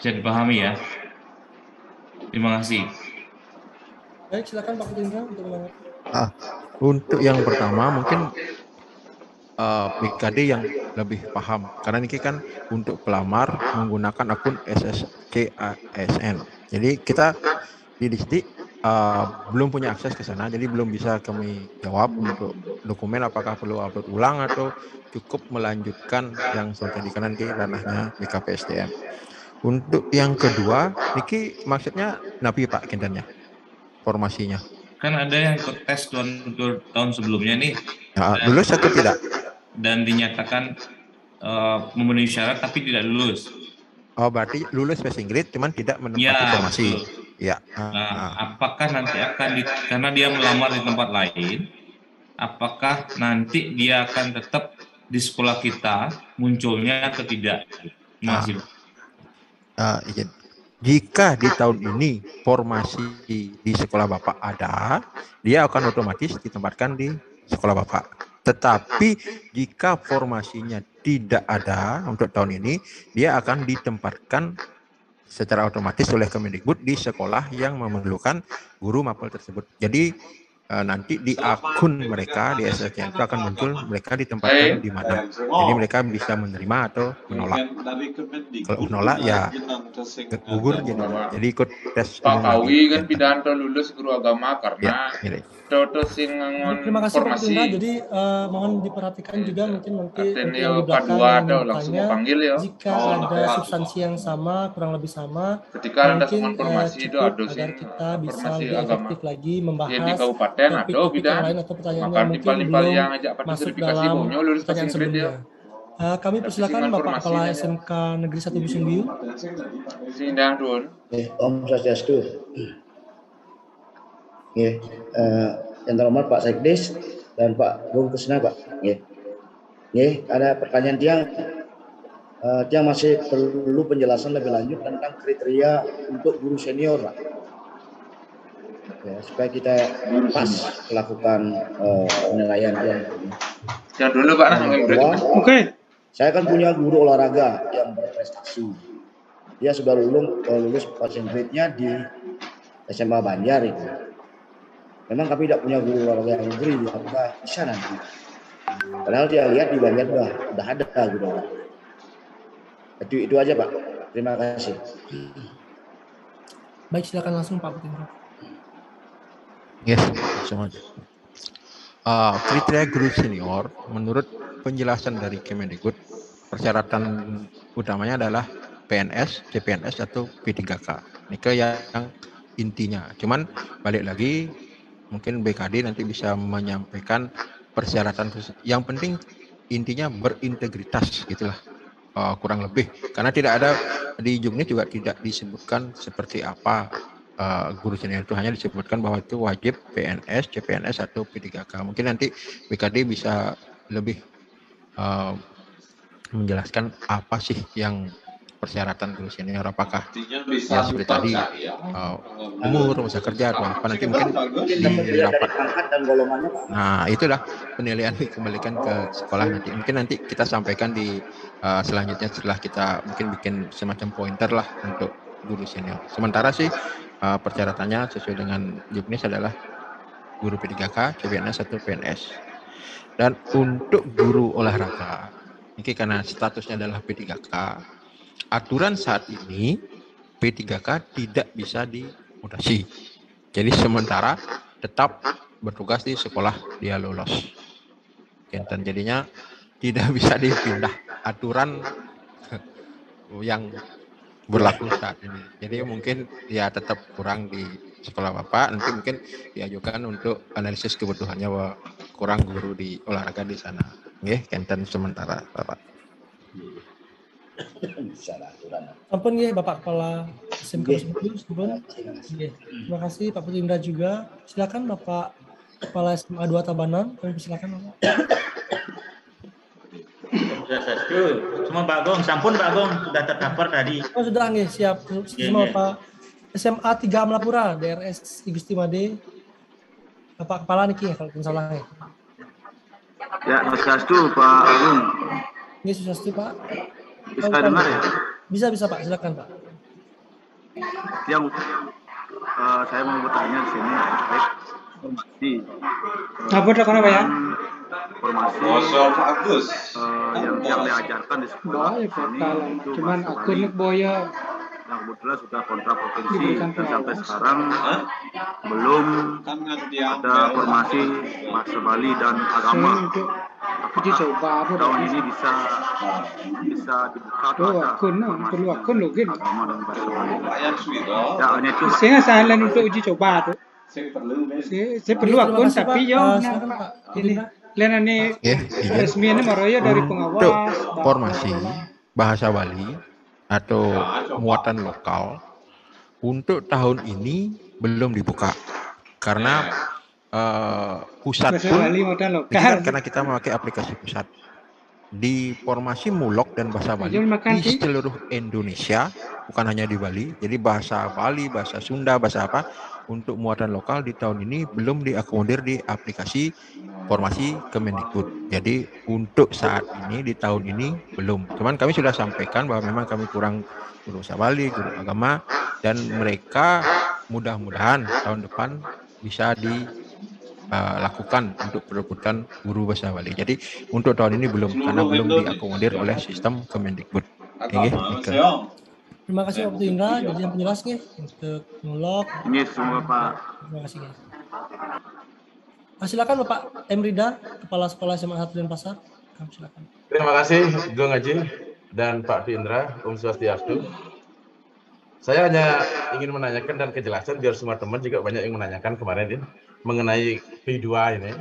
Speaker 21: Bisa dipahami ya? Terima kasih.
Speaker 1: Baik, silakan Pak Indra untuk menanggapi.
Speaker 13: Untuk yang pertama mungkin BKD yang lebih paham karena ini kan untuk pelamar menggunakan akun SSK ASN. Jadi kita di distrik belum punya akses ke sana, jadi belum bisa kami jawab untuk dokumen apakah perlu upload ulang atau cukup melanjutkan yang sudah tadi nanti ranahnya BKPSDM. Untuk yang kedua, Niki maksudnya napi Pak Kendannya formasinya.
Speaker 21: Kan ada yang ikut tes tahun sebelumnya nih.
Speaker 13: Lulus atau tidak?
Speaker 21: Dan dinyatakan memenuhi syarat tapi tidak lulus.
Speaker 13: Oh, berarti lulus passing grade cuman tidak menempati formasi. Ya.
Speaker 21: Apakah nanti karena dia melamar di tempat lain, apakah nanti dia akan tetap di sekolah kita munculnya atau tidak? Terima kasih.
Speaker 13: Jika di tahun ini formasi di sekolah Bapak ada, dia akan otomatis ditempatkan di sekolah Bapak. Tetapi jika formasinya tidak ada untuk tahun ini, dia akan ditempatkan secara otomatis oleh Kemendikbud di sekolah yang memerlukan guru mapel tersebut. Jadi nanti di akun mereka di SSK itu akan muncul mereka ditempatkan di mana. Jadi mereka bisa menerima atau menolak. Kalau menolak ya gugur jadi ikut tes.
Speaker 11: Pak Kawi kan pidato lulus guru agama karena
Speaker 1: terima kasih Pak Indra. Jadi mohon diperhatikan juga mungkin nanti yang di belakang jika ada substansi yang sama kurang lebih sama
Speaker 11: ketika ada
Speaker 1: mungkin cukup agar kita bisa lebih efektif lagi membahas topik yang lain atau pertanyaan yang mungkin belum masuk dalam pertanyaan sebelumnya. Kami persilakan Bapak Kepala SMK Negeri 1 Busungbiu.
Speaker 22: Om Swastiastu. Yang terhormat Pak Sekdes dan Pak Bung Kesna, Pak. Ada pertanyaan Tiang masih perlu penjelasan lebih lanjut tentang kriteria untuk guru senior, Pak. Supaya kita pas melakukan penilaian Tiang.
Speaker 11: Yang dulu Pak.
Speaker 22: Oke. Saya kan punya guru olahraga yang berprestasi. Dia sudah lulus passing grade-nya di SMA Banjar itu. Memang kami tidak punya guru olahraga yang negeri, apakah bisa nanti? Padahal dia lihat di Banjar udah ada guru olahraga. Itu aja Pak. Terima kasih.
Speaker 1: Baik, silakan langsung Pak Putin.
Speaker 13: Yes, sama aja. Kriteria guru senior menurut penjelasan dari Kemendikbud, persyaratan utamanya adalah PNS, CPNS atau P3K. Ini yang intinya. Cuman balik lagi mungkin BKD nanti bisa menyampaikan persyaratan khusus. Yang penting intinya berintegritas gitulah. kurang lebih, karena tidak ada di Juknis juga tidak disebutkan seperti apa guru senior itu, hanya disebutkan bahwa itu wajib PNS, CPNS atau P3K. Mungkin nanti BKD bisa lebih menjelaskan apa sih yang persyaratan guru senior, apakah ya seperti tadi umur, masa kerja atau apa, nanti mungkin di rapat. Nah, itulah penilaian dikembalikan ke sekolah nanti. Mungkin nanti kita sampaikan di selanjutnya setelah kita mungkin bikin semacam pointer lah untuk guru senior. Sementara sih persyaratannya sesuai dengan Juknis adalah guru P3K, CPNS atau PNS. Dan untuk guru olahraga, ini karena statusnya adalah P3K, aturan saat ini P3K tidak bisa dimutasi. Jadi sementara tetap bertugas di sekolah dia lolos. Dan jadinya tidak bisa dipindah aturan yang berlaku saat ini. Jadi mungkin ya tetap kurang di sekolah Bapak, nanti mungkin diajukan untuk analisis kebutuhannya bahwa kurang guru di olahraga di sana. Nggih, kenten sementara Bapak.
Speaker 1: Ampun nggih Bapak Kepala SMK Subun. Terima kasih Pak Putu Indra juga. Silakan Bapak Kepala SMA 2 Tabanan, kami silakan Bapak.
Speaker 5: Semua Bagong, sampun Bagong sudah terdaftar tadi.
Speaker 1: Oh sudah nggih, siap. Semua Pak SMA 3 Melapura, DRS Igusti Made. Bapak Kepala niki kalau tidak salah ya.
Speaker 8: Ya, Swastiastu Pak Agung.
Speaker 1: Nggih, Swastiastu Pak.
Speaker 8: Bisa dengar ya?
Speaker 1: Bisa Pak, silakan Pak.
Speaker 8: Yang saya mau bertanya di sini terkait informasi.
Speaker 2: Apa dah kenapa ya?
Speaker 8: Informasi yang diajarkan di sekolah ini itu
Speaker 2: cuman akun boya
Speaker 8: yang kebetulan sudah kontrak provinsi dan sampai sekarang belum ada formasi bahasa Bali dan agama. Apakah tahun ini bisa dibuka atau ada formasi agama dan bahasa Bali? Ya, hanya itu.
Speaker 2: Saya salah untuk uji coba tuh. Saya perlu akun tapi yo ini ini resminya Maroya dari pengawas.
Speaker 13: Formasi bahasa Bali atau muatan lokal untuk tahun ini belum dibuka karena pusat pun kan karena kita memakai aplikasi pusat di formasi mulok dan bahasa Bali di seluruh Indonesia, bukan hanya di Bali. Jadi bahasa Bali, bahasa Sunda, bahasa apa untuk muatan lokal di tahun ini belum diakomodir di aplikasi formasi Kemendikbud. Jadi untuk saat ini di tahun ini belum. Cuman kami sudah sampaikan bahwa memang kami kurang guru bahasa Bali, guru agama, dan mereka mudah-mudahan tahun depan bisa dilakukan untuk perebutan guru bahasa Bali. Jadi untuk tahun ini belum, karena belum diakomodir oleh sistem Kemendikbud.
Speaker 1: Terima kasih Pak Putu Indra, jadi yang penjelas nih untuk mulok.
Speaker 8: Ini semua Pak.
Speaker 1: Terima kasih. Silakan Bapak Emrida, Kepala Sekolah SMA 1 Denpasar. Kami silakan.
Speaker 23: Terima kasih Gong Haji dan Pak Indra, Om Swastiastu. Saya hanya ingin menanyakan dan kejelasan biar semua teman juga banyak yang menanyakan kemarin ini mengenai P2 ini.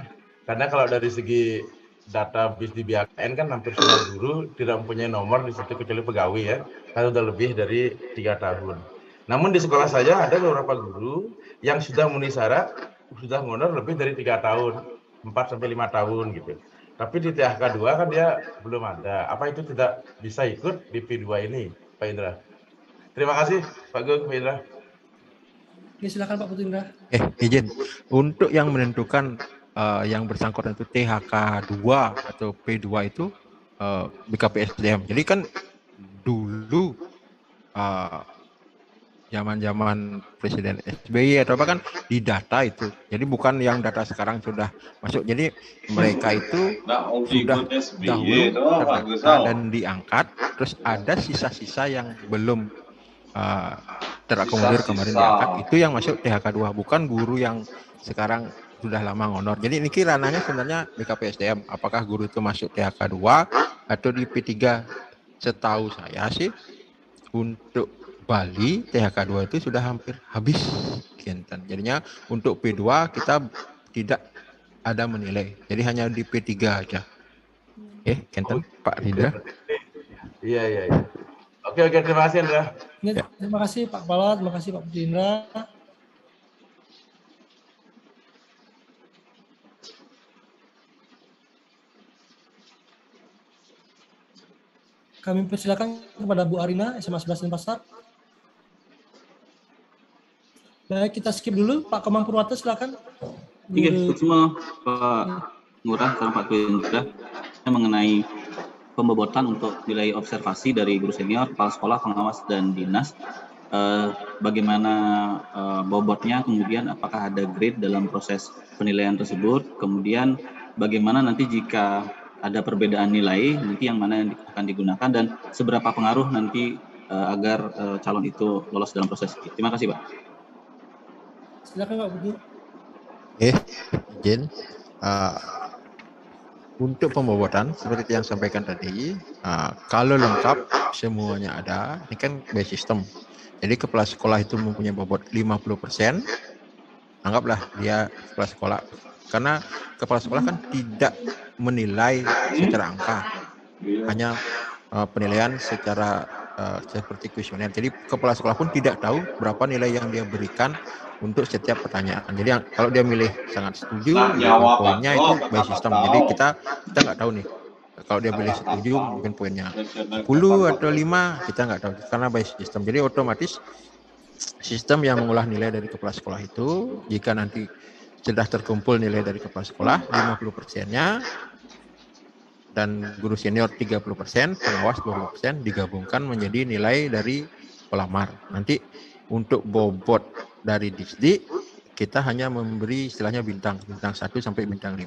Speaker 23: Karena kalau dari segi data BIS di BKN kan hampir semua guru tidak mempunyai nomor di situ kecuali pegawai ya, kan sudah lebih dari 3 tahun. Namun di sekolah saya ada beberapa guru yang sudah memenuhi syarat, sudah honor lebih dari 3 tahun, 4 sampai 5 tahun gitu. Tapi di THK 2 kan dia belum ada. Apa itu tidak bisa ikut di P2 ini, Pak Indra? Terima kasih, Pak Gung, Pak Indra.
Speaker 1: Ya, silakan Pak Putu Indra.
Speaker 13: Izin untuk yang menentukan yang bersangkutan itu THK 2 atau P2 itu BKPSDM. Jadi kan dulu zaman-zaman Presiden SBY atau apa kan di data itu. Jadi bukan yang data sekarang sudah masuk. Jadi mereka itu sudah dahulu terdata dan diangkat. Terus ada sisa-sisa yang belum terakomodir kemarin diangkat. Itu yang masuk THK 2. Bukan guru yang sekarang sudah lama ngonor. Jadi ini ranahnya sebenarnya BKPSDM. Apakah guru itu masuk THK 2 atau di P3? Setahu saya sih untuk Bali THK 2 itu sudah hampir habis. Jadinya untuk P2 kita tidak ada menilai. Jadi hanya di P3 aja. Kenten Pak Ridha.
Speaker 23: Iya. Oke, terima kasih Indra.
Speaker 1: Terima kasih Pak Kepala, terima kasih Pak Budi Indra. Kami persilakan kepada Bu Arina, SMA 11 Denpasar. Baik, kita skip dulu. Pak Komang Purwata, silakan.
Speaker 4: Oke, semua Pak Ngurah dan Pak Indra mengenai pembobotan untuk nilai observasi dari guru senior, kepala sekolah, pengawas, dan dinas. Bagaimana bobotnya, kemudian apakah ada grade dalam proses penilaian tersebut, kemudian bagaimana nanti jika ada perbedaan nilai, nanti yang mana yang akan digunakan, dan seberapa pengaruh nanti agar calon itu lolos dalam proses. Terima kasih, Pak.
Speaker 1: Silakan Pak Budi.
Speaker 13: Izin. Untuk pembobotan seperti yang sampaikan tadi, kalau lengkap semuanya ada, ini kan by system. Jadi kepala sekolah itu mempunyai bobot 50%, anggaplah dia kepala sekolah. Karena kepala sekolah kan tidak menilai secara angka, hanya penilaian secara seperti kuesioner. Jadi kepala sekolah pun tidak tahu berapa nilai yang dia berikan untuk setiap pertanyaan. Jadi kalau dia milih sangat setuju, poinnya itu by system. Jadi kita nggak tahu nih. Kalau dia pilih setuju, mungkin poinnya 10 atau 5, kita nggak tahu karena by system. Jadi otomatis sistem yang mengolah nilai dari kepala sekolah itu, jika nanti sudah terkumpul nilai dari kepala sekolah 50%-nya dan guru senior 30%, pengawas 20% digabungkan menjadi nilai dari pelamar. Nanti untuk bobot dari Disdik kita hanya memberi istilahnya bintang 1 sampai bintang 5.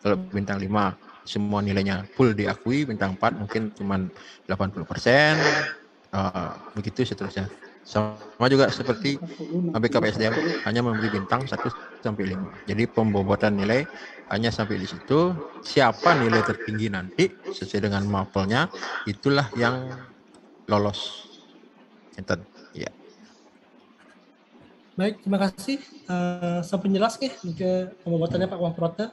Speaker 13: Kalau bintang 5 semua nilainya full diakui, bintang 4 mungkin cuma 80%, begitu seterusnya. Sama juga seperti BKPSDM hanya memberi bintang 1 sampai 5. Jadi pembobotan nilai hanya sampai di situ. Siapa nilai tertinggi nanti sesuai dengan mapelnya, itulah yang lolos. Enten. Ya.
Speaker 1: Baik, terima kasih. Sampai jelas ke pembobotannya Pak Komang Purwata.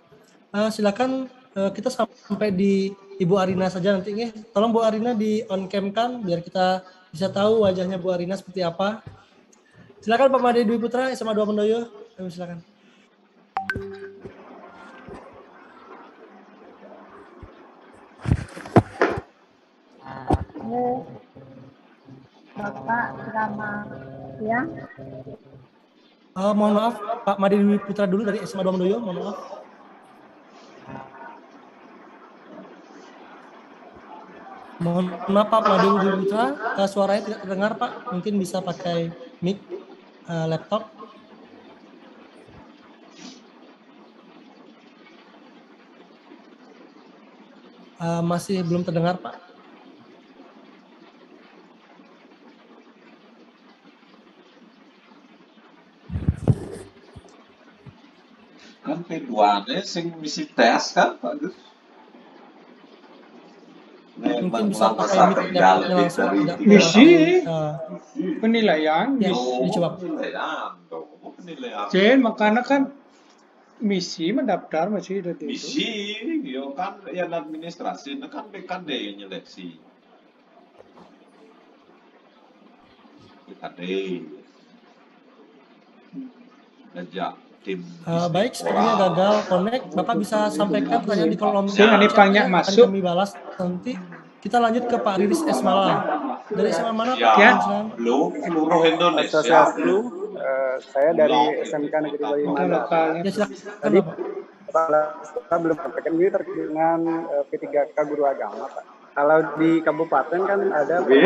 Speaker 1: Silakan kita sampai di Ibu Arina saja nanti nih. Tolong Bu Arina di on cam kan biar kita bisa tahu wajahnya Bu Arina seperti apa. Silakan Pak Made Dwi Putra SMA 2 Mendoyo. Silakan.
Speaker 6: Halo. Bapak, selamat siang.
Speaker 1: Mohon maaf, Pak Made Dwi Putra dulu dari SMA 2 Mendoyo. Mohon maaf. Mohon maaf Pak Made Dwi Putra, suaranya tidak terdengar Pak. Mungkin bisa pakai mic laptop. Masih belum terdengar Pak.
Speaker 11: Kan P2-nya sing misi tes kan Pak Gus?
Speaker 1: Mungkin bisa pakai mic langsung.
Speaker 2: Misi penilaian.
Speaker 1: Dicoba.
Speaker 2: Jen, makanya kan misi mendaftar masih ada itu.
Speaker 11: Misi, yo kan yang administrasi, kan BKD yang nyeleksi. BKD. Ngajak tim.
Speaker 1: Baik, sepertinya gagal connect. Bapak bisa sampaikan pertanyaan di kolom
Speaker 2: chat. Ini banyak masuk.
Speaker 1: Kami balas nanti. Kita lanjut ke Pak Riris S. Malang. Dari SMA mana Pak?
Speaker 11: Ya, seluruh Indonesia.
Speaker 7: Saya dari SMK Negeri Bayi Mandar.
Speaker 1: Ya, silakan.
Speaker 7: Tadi Pak belum sampaikan ini terkait dengan P3K Guru Agama Pak. Kalau di kabupaten kan ada di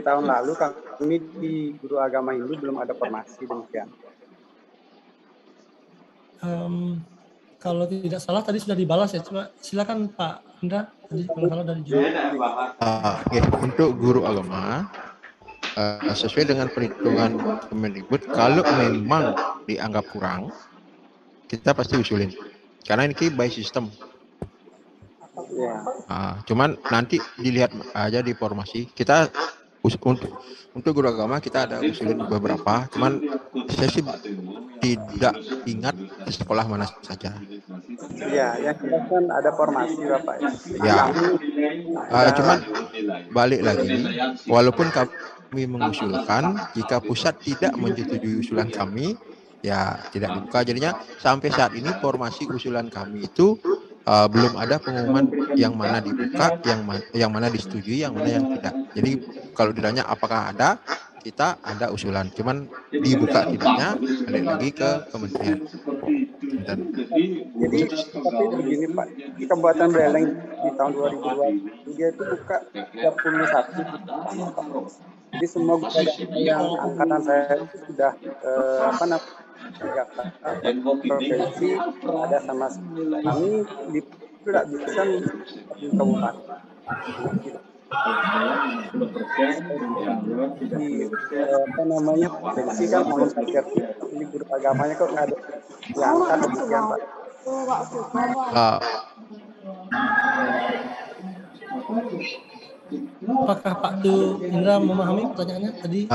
Speaker 7: tahun lalu kami di Guru Agama ini belum ada formasi demikian.
Speaker 1: Kalau tidak salah tadi sudah dibalas ya. Coba silakan Pak Indra. Tadi kalau salah dari
Speaker 13: untuk guru agama sesuai dengan perhitungan Kemendikbud, kalau memang dianggap kurang, kita pasti usulin. Karena ini by system. Cuman nanti dilihat aja di formasi. Kita untuk guru agama kita ada usulin beberapa, cuman saya sih tidak ingat sekolah mana saja.
Speaker 7: Iya, yang jelas kan ada formasi Bapak ya.
Speaker 13: Ya, cuman balik lagi, walaupun kami mengusulkan, jika pusat tidak menyetujui usulan kami, ya tidak dibuka. Jadinya sampai saat ini formasi usulan kami itu belum ada pengumuman yang mana dibuka, yang mana disetujui, yang mana yang tidak. Jadi kalau ditanya apakah ada, kita ada usulan, cuman dibuka tidaknya balik lagi ke kementerian.
Speaker 7: Jadi tapi begini Pak, di Kabupaten Buleleng di tahun 2020 dia itu buka 31. Jadi semua guru yang angkatan saya itu sudah provinsi ada sama kami tidak bisa di kabupaten. Provinsi kan namun saya ini guru agamanya kok nggak ada yang angkat demikian Pak.
Speaker 1: Apakah Pak Indra memahami pertanyaannya tadi?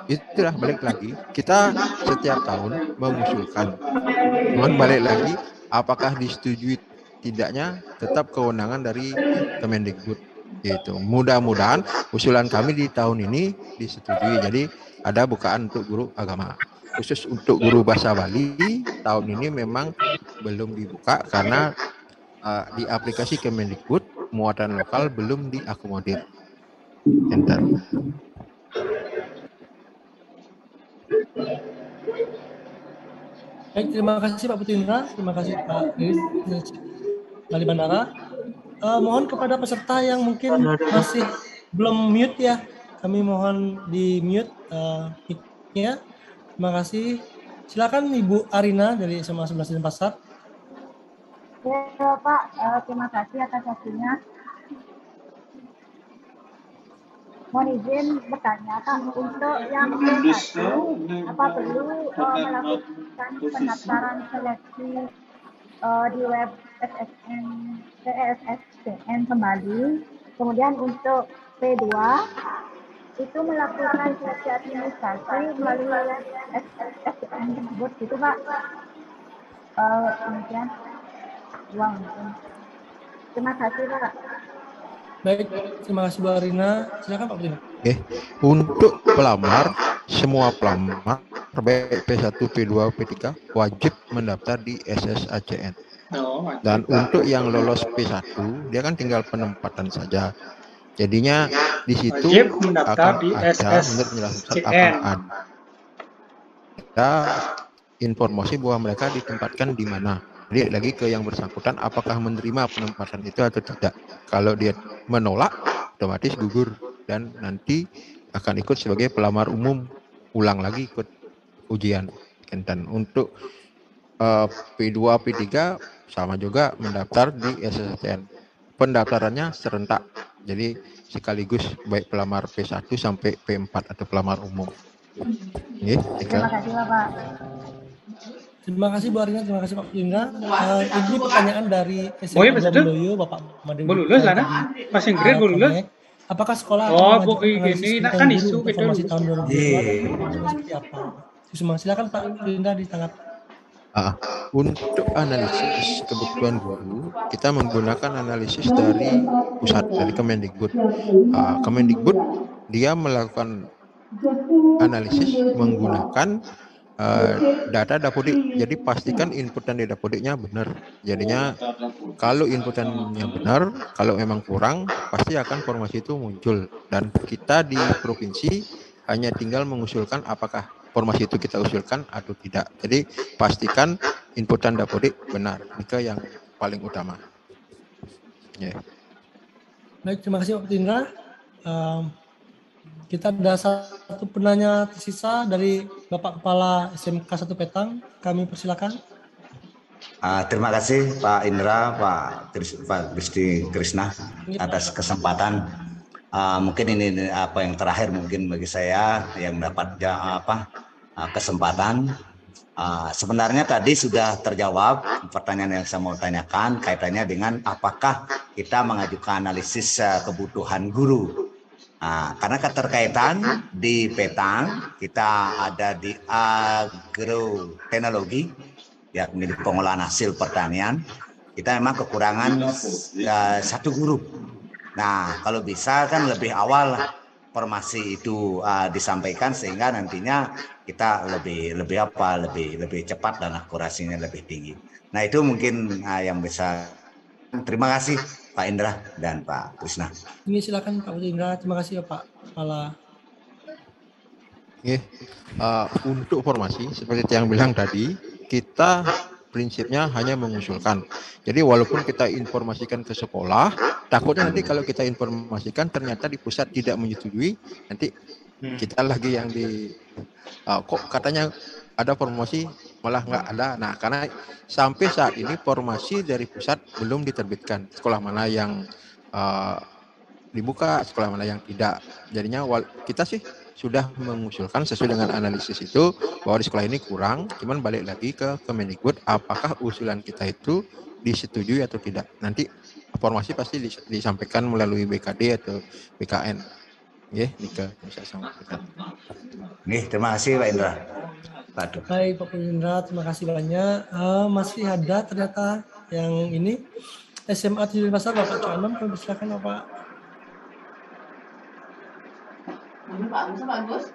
Speaker 13: Itulah balik lagi. Kita setiap tahun mengusulkan. Cuman balik lagi, apakah disetujui tidaknya tetap kewenangan dari Kemendikbud. Gitu. Mudah-mudahan usulan kami di tahun ini disetujui. Jadi ada bukaan untuk guru agama. Khusus untuk guru bahasa Bali tahun ini memang belum dibuka karena di aplikasi Kemendikbud muatan lokal belum diakomodir. Enter.
Speaker 1: Baik, terima kasih Pak Putindra, terima kasih Pak Bali Bandara. Mohon kepada peserta yang mungkin masih belum mute ya, kami mohon di mute mic-nya. Terima kasih. Silakan Ibu Arina dari SMA 11 Denpasar.
Speaker 6: Ya Pak, terima kasih atas waktunya. Mohon izin bertanya Pak, untuk yang P1, apa perlu melakukan pendaftaran seleksi di web SSBN kembali? Kemudian untuk P2, itu melakukan seleksi administrasi melalui web SSBN tersebut, gitu Pak. Kemudian uang. Terima kasih Pak.
Speaker 1: Baik, terima kasih Bu Arina. Silakan Pak Putindra.
Speaker 13: Untuk pelamar, semua pelamar baik P1, P2, P3 wajib mendaftar di SSACN. Dan untuk yang lolos P1, dia kan tinggal penempatan saja. Jadinya di situ akan
Speaker 2: di
Speaker 13: ada menurut penjelasan akan ada informasi bahwa mereka ditempatkan di mana. Jadi lagi ke yang bersangkutan apakah menerima penempatan itu atau tidak. Kalau dia menolak, otomatis gugur dan nanti akan ikut sebagai pelamar umum, ulang lagi ikut ujian. Dan untuk P2, P3 sama juga mendaftar di SSTN. Pendaftarannya serentak, jadi sekaligus baik pelamar P1 sampai P4 atau pelamar umum.
Speaker 6: Terima kasih Bapak.
Speaker 1: Terima kasih Bu Arina, terima kasih Pak Putindra. Ini pertanyaan dari SMA Doyo, Bapak Made.
Speaker 2: Lulus lah, Mas Inggris lulus.
Speaker 1: Apakah sekolah
Speaker 2: ini kan isu gitu
Speaker 1: masih tahun 2022 seperti apa? Silakan Pak Putindra ditanggapi.
Speaker 13: Untuk analisis kebutuhan guru, kita menggunakan analisis dari pusat, dari Kemendikbud. Kemendikbud dia melakukan analisis menggunakan data Dapodik. Jadi pastikan inputan di Dapodiknya benar. Jadinya kalau inputannya benar, kalau memang kurang, pasti akan formasi itu muncul. Dan kita di provinsi hanya tinggal mengusulkan apakah formasi itu kita usulkan atau tidak. Jadi pastikan inputan Dapodik benar. Itu yang paling utama.
Speaker 1: Baik, terima kasih Pak Putindra. Kita ada satu penanya tersisa dari Bapak Kepala SMK 1 Petang. Kami persilakan.
Speaker 10: Terima kasih Pak Indra, Pak Gusti Krisna atas kesempatan. Mungkin ini apa yang terakhir mungkin bagi saya yang mendapat kesempatan. Sebenarnya tadi sudah terjawab pertanyaan yang saya mau tanyakan kaitannya dengan apakah kita mengajukan analisis kebutuhan guru. Karena keterkaitan di Petang kita ada di agroteknologi yakni di pengolahan hasil pertanian, kita memang kekurangan 1 guru. Nah, kalau bisa kan lebih awal formasi itu disampaikan sehingga nantinya kita lebih cepat dan akurasinya lebih tinggi. Nah, itu mungkin yang bisa. Terima kasih Pak Indra dan Pak Krishna.
Speaker 1: Ini silakan Pak Indra. Terima kasih ya Pak Kepala.
Speaker 13: Untuk formasi seperti yang bilang tadi, kita prinsipnya hanya mengusulkan. Jadi walaupun kita informasikan ke sekolah, takutnya nanti kalau kita informasikan ternyata di pusat tidak menyetujui, nanti kita lagi yang kok katanya ada formasi malah nggak ada. Nah, karena sampai saat ini formasi dari pusat belum diterbitkan. Sekolah mana yang dibuka, sekolah mana yang tidak. Jadinya kita sih sudah mengusulkan sesuai dengan analisis itu bahwa di sekolah ini kurang, cuman balik lagi ke Kemendikbud apakah usulan kita itu disetujui atau tidak. Nanti formasi pasti disampaikan melalui BKD atau BKN. Nika bisa sampaikan.
Speaker 10: Terima kasih Pak Indra.
Speaker 1: Baik Pak Indra, terima kasih banyak. Masih ada ternyata yang ini SMA 7 Pasar Bapak Cuanom, kami silakan Bapak.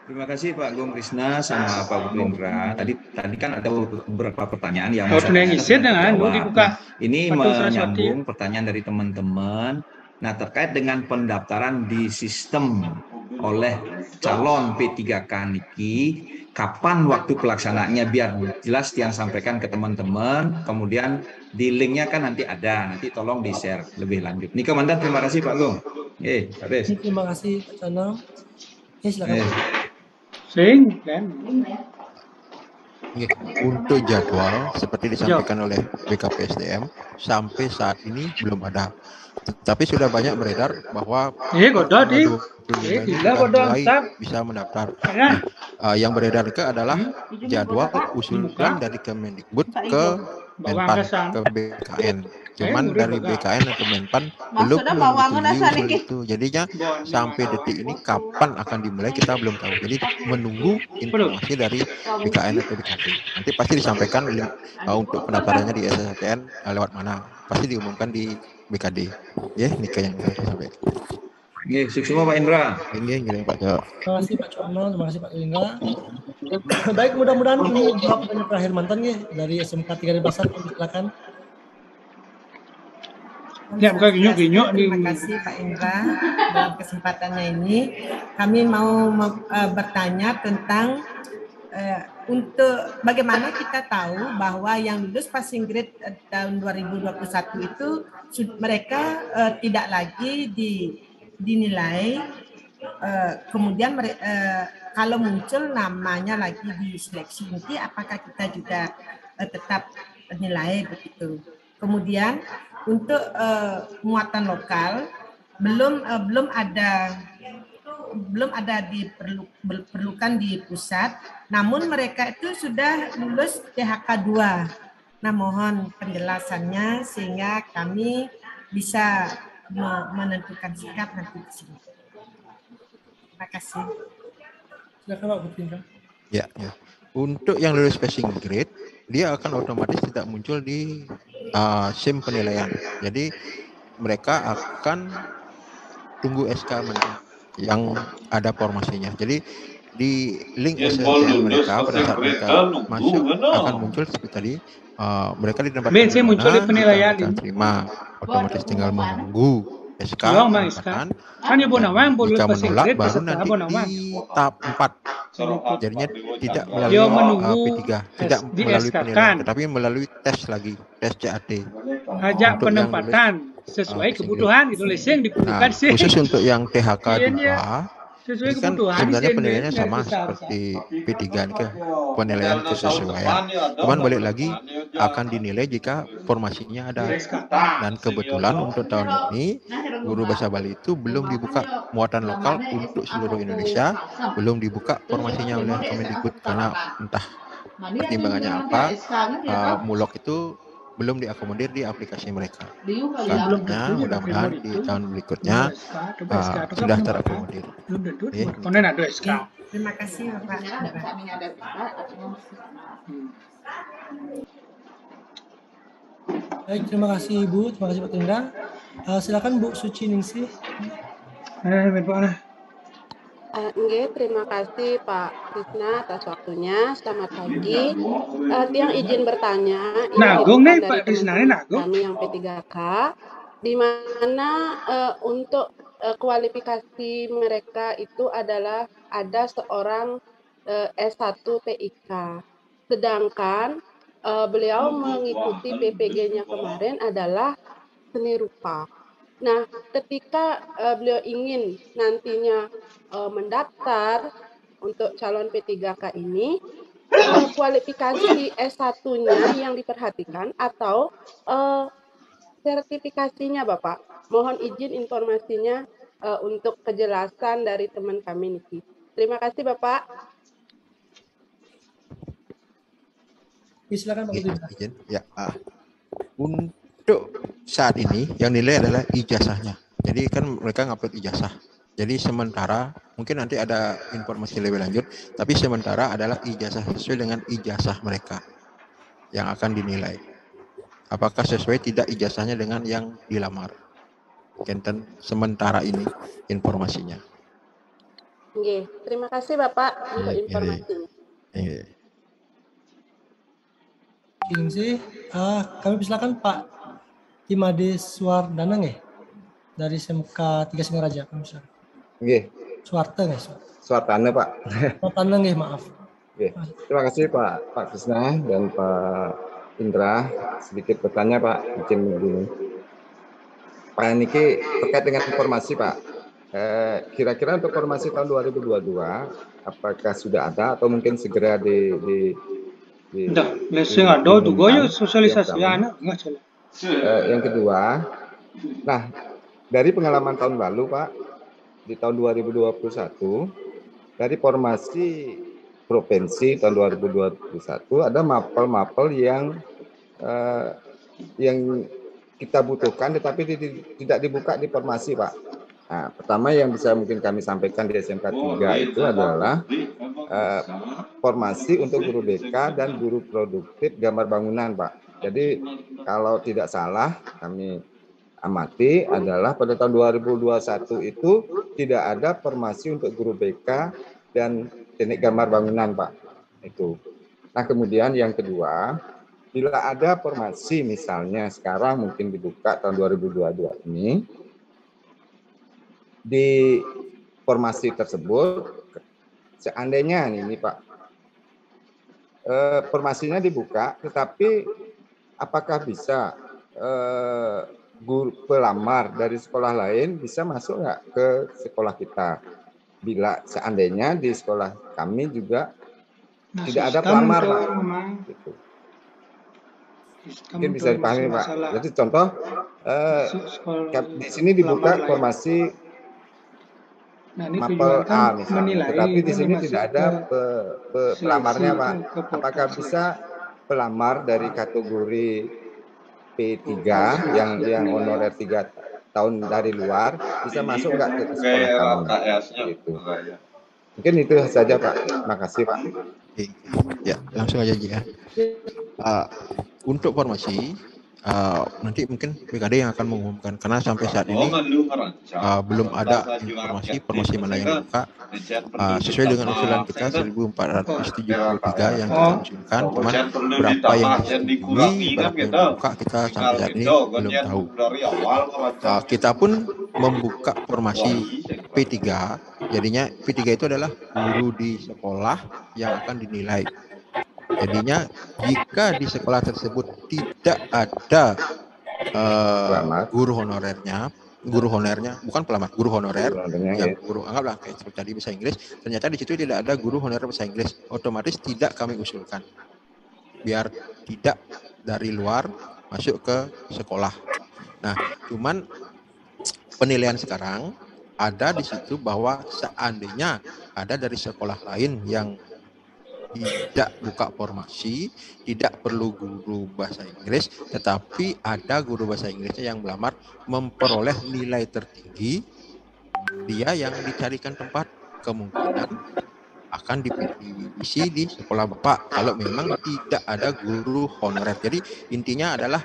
Speaker 12: Terima kasih Pak Gong Krishna sama Pak Indra. Tadi kan ada beberapa pertanyaan yang ini menyambung pertanyaan dari teman-teman. Nah, terkait dengan pendaftaran di sistem oleh calon P3K niki, kapan waktu pelaksanaannya biar jelas yang sampaikan ke teman-teman. Kemudian di linknya kan nanti ada, nanti tolong di-share lebih lanjut. Nih Komandan, terima kasih Pak Gong. Habis.
Speaker 1: Terima kasih Pak Cuanom. Silakan.
Speaker 13: Untuk jadwal seperti disampaikan oleh BKPSDM sampai saat ini belum ada. Tapi sudah banyak beredar bahwa bisa mendaftar. Yang beredar ke adalah jadwal usulan dari Kemendikbud ke Menpan, ke BKN. Cuman dari BKN atau Menpan belum menyetujui itu. Jadinya sampai detik ini kapan akan dimulai kita belum tahu. Jadi menunggu informasi dari BKN atau BKD. Nanti pasti disampaikan untuk pendaftarannya di SSTN lewat mana. Pasti diumumkan di BKD. Nika yang saya sampaikan.
Speaker 12: Sukses semua Pak Indra.
Speaker 1: Pak Jo. Terima kasih Pak Cuanom, terima kasih Pak Indra. Baik, mudah-mudahan ini jawab pertanyaan terakhir mantan dari SMK 3 Pasar, silakan.
Speaker 14: Terima kasih Pak Indra. Dalam kesempatannya ini kami mau bertanya tentang untuk bagaimana kita tahu bahwa yang lulus passing grade tahun 2021 itu mereka tidak lagi dinilai, kemudian kalau muncul namanya lagi di seleksi, nanti apakah kita juga tetap nilai begitu. Kemudian untuk muatan lokal belum ada diperlukan di pusat, namun mereka itu sudah lulus PHK 2. Nah, mohon penjelasannya sehingga kami bisa menentukan sikap nanti di sini. Terima kasih.
Speaker 1: Silakan Pak Bupindra.
Speaker 13: Ya. Untuk yang lulus passing grade, dia akan otomatis tidak muncul di SIM penilaian. Jadi mereka akan tunggu SK yang ada formasinya. Jadi di link SSTN mereka pada saat mereka masuk akan muncul seperti tadi, mereka di tempat
Speaker 2: penilaian
Speaker 13: terima, otomatis tinggal menunggu SK penempatan. Jika menolak baru nanti di tahap 4. Jadinya tidak melalui P3, tidak melalui penilaian, tetapi melalui tes lagi, tes CAT.
Speaker 2: Ajak penempatan sesuai kebutuhan, itu yang dibutuhkan sih.
Speaker 13: Khusus untuk yang THK 2, kan sebenarnya penilaiannya sama seperti P3 ke penilaian kesesuaian. Cuman balik lagi akan dinilai jika formasinya ada. Dan kebetulan untuk tahun ini guru bahasa Bali itu belum dibuka muatan lokal untuk seluruh Indonesia, belum dibuka formasinya oleh Kemendikbud karena entah pertimbangannya apa, mulok itu belum diakomodir di aplikasi mereka. Karena mudah-mudahan di tahun berikutnya sudah terakomodir.
Speaker 14: Terima kasih Bapak.
Speaker 1: Baik, terima kasih Bu, terima kasih Pak Indra. Silakan Bu Suci Ningsih.
Speaker 15: Nggih, terima kasih Pak Krisna atas waktunya. Selamat pagi. Tiang izin bertanya, ini titipan dari teman-teman kami yang P3K, di mana untuk kualifikasi mereka itu adalah ada seorang S1 PIK. Sedangkan beliau mengikuti PPG-nya kemarin adalah seni rupa. Nah, ketika beliau ingin nantinya mendaftar untuk calon P3K ini, kualifikasi S1-nya yang diperhatikan atau sertifikasinya Bapak? Mohon izin informasinya untuk kejelasan dari teman kami Niki. Terima kasih Bapak.
Speaker 1: Silakan Pak
Speaker 13: izin. Ya, untuk saat ini yang nilai adalah ijazahnya. Jadi kan mereka ngupload ijazah. Jadi sementara mungkin nanti ada informasi lebih lanjut, tapi sementara adalah ijazah sesuai dengan ijazah mereka yang akan dinilai. Apakah sesuai tidak ijazahnya dengan yang dilamar? Kenten sementara ini informasinya.
Speaker 15: Oke, terima kasih Bapak untuk informasinya.
Speaker 1: Ini kami persilakan Pak Imade Suardanang ya dari SMK 3 Singaraja.
Speaker 16: Nggih.
Speaker 1: Suarte nggih?
Speaker 16: Suartana Pak.
Speaker 1: Suartana nggih, maaf.
Speaker 16: Nggih. Terima kasih Pak Krisna dan Pak Indra. Sedikit bertanya Pak, izin begini. Pak Niki terkait dengan informasi Pak. Kira-kira untuk formasi tahun 2022 apakah sudah ada atau mungkin segera
Speaker 2: ada juga ya sosialisasi anak
Speaker 16: yang kedua, nah dari pengalaman tahun lalu Pak, di tahun 2021 dari formasi provinsi tahun 2021 ada mapel-mapel yang kita butuhkan tetapi tidak dibuka di formasi Pak. Nah, pertama yang bisa mungkin kami sampaikan di SMK 3 itu adalah formasi untuk guru BK dan guru produktif gambar bangunan Pak. Jadi kalau tidak salah kami amati adalah pada tahun 2021 itu tidak ada formasi untuk guru BK dan teknik gambar bangunan Pak. Itu. Nah kemudian yang kedua, bila ada formasi misalnya sekarang mungkin dibuka tahun 2022 ini, di formasi tersebut seandainya ini Pak, formasinya dibuka tetapi apakah bisa guru pelamar dari sekolah lain bisa masuk nggak ke sekolah kita? Bila seandainya di sekolah kami juga tidak ada pelamar Pak. Gitu. Mungkin bisa dipahami Pak. Jadi contoh di sini dibuka formasi mapel A misalnya, tetapi di sini tidak ada pelamarnya Pak. Apakah bisa pelamar dari kategori P3 yang honorer 3 tahun dari luar bisa masuk nggak ke sekolah kami? Gitu. Mungkin itu saja Pak. Terima kasih Pak.
Speaker 13: Ya langsung aja ya. Untuk formasi nanti mungkin BKD yang akan mengumumkan karena sampai saat ini belum ada informasi mana yang dibuka sesuai dengan usulan kita 1473 yang kita usulkan, cuman berapa yang disetujui, berapa yang dibuka kita sampai saat ini belum tahu. Kita pun membuka formasi P3, jadinya P3 itu adalah guru di sekolah yang akan dinilai. Jadinya jika di sekolah tersebut tidak ada guru honorernya bukan pelamar, guru honorer yang guru anggaplah kayak seperti tadi bahasa Inggris, ternyata di situ tidak ada guru honorer bahasa Inggris, otomatis tidak kami usulkan biar tidak dari luar masuk ke sekolah. Nah, cuman penilaian sekarang ada di situ bahwa seandainya ada dari sekolah lain yang tidak buka formasi, tidak perlu guru bahasa Inggris, tetapi ada guru bahasa Inggrisnya yang melamar memperoleh nilai tertinggi, dia yang dicarikan tempat kemungkinan akan dipilih di sekolah Bapak kalau memang tidak ada guru honorer. Jadi intinya adalah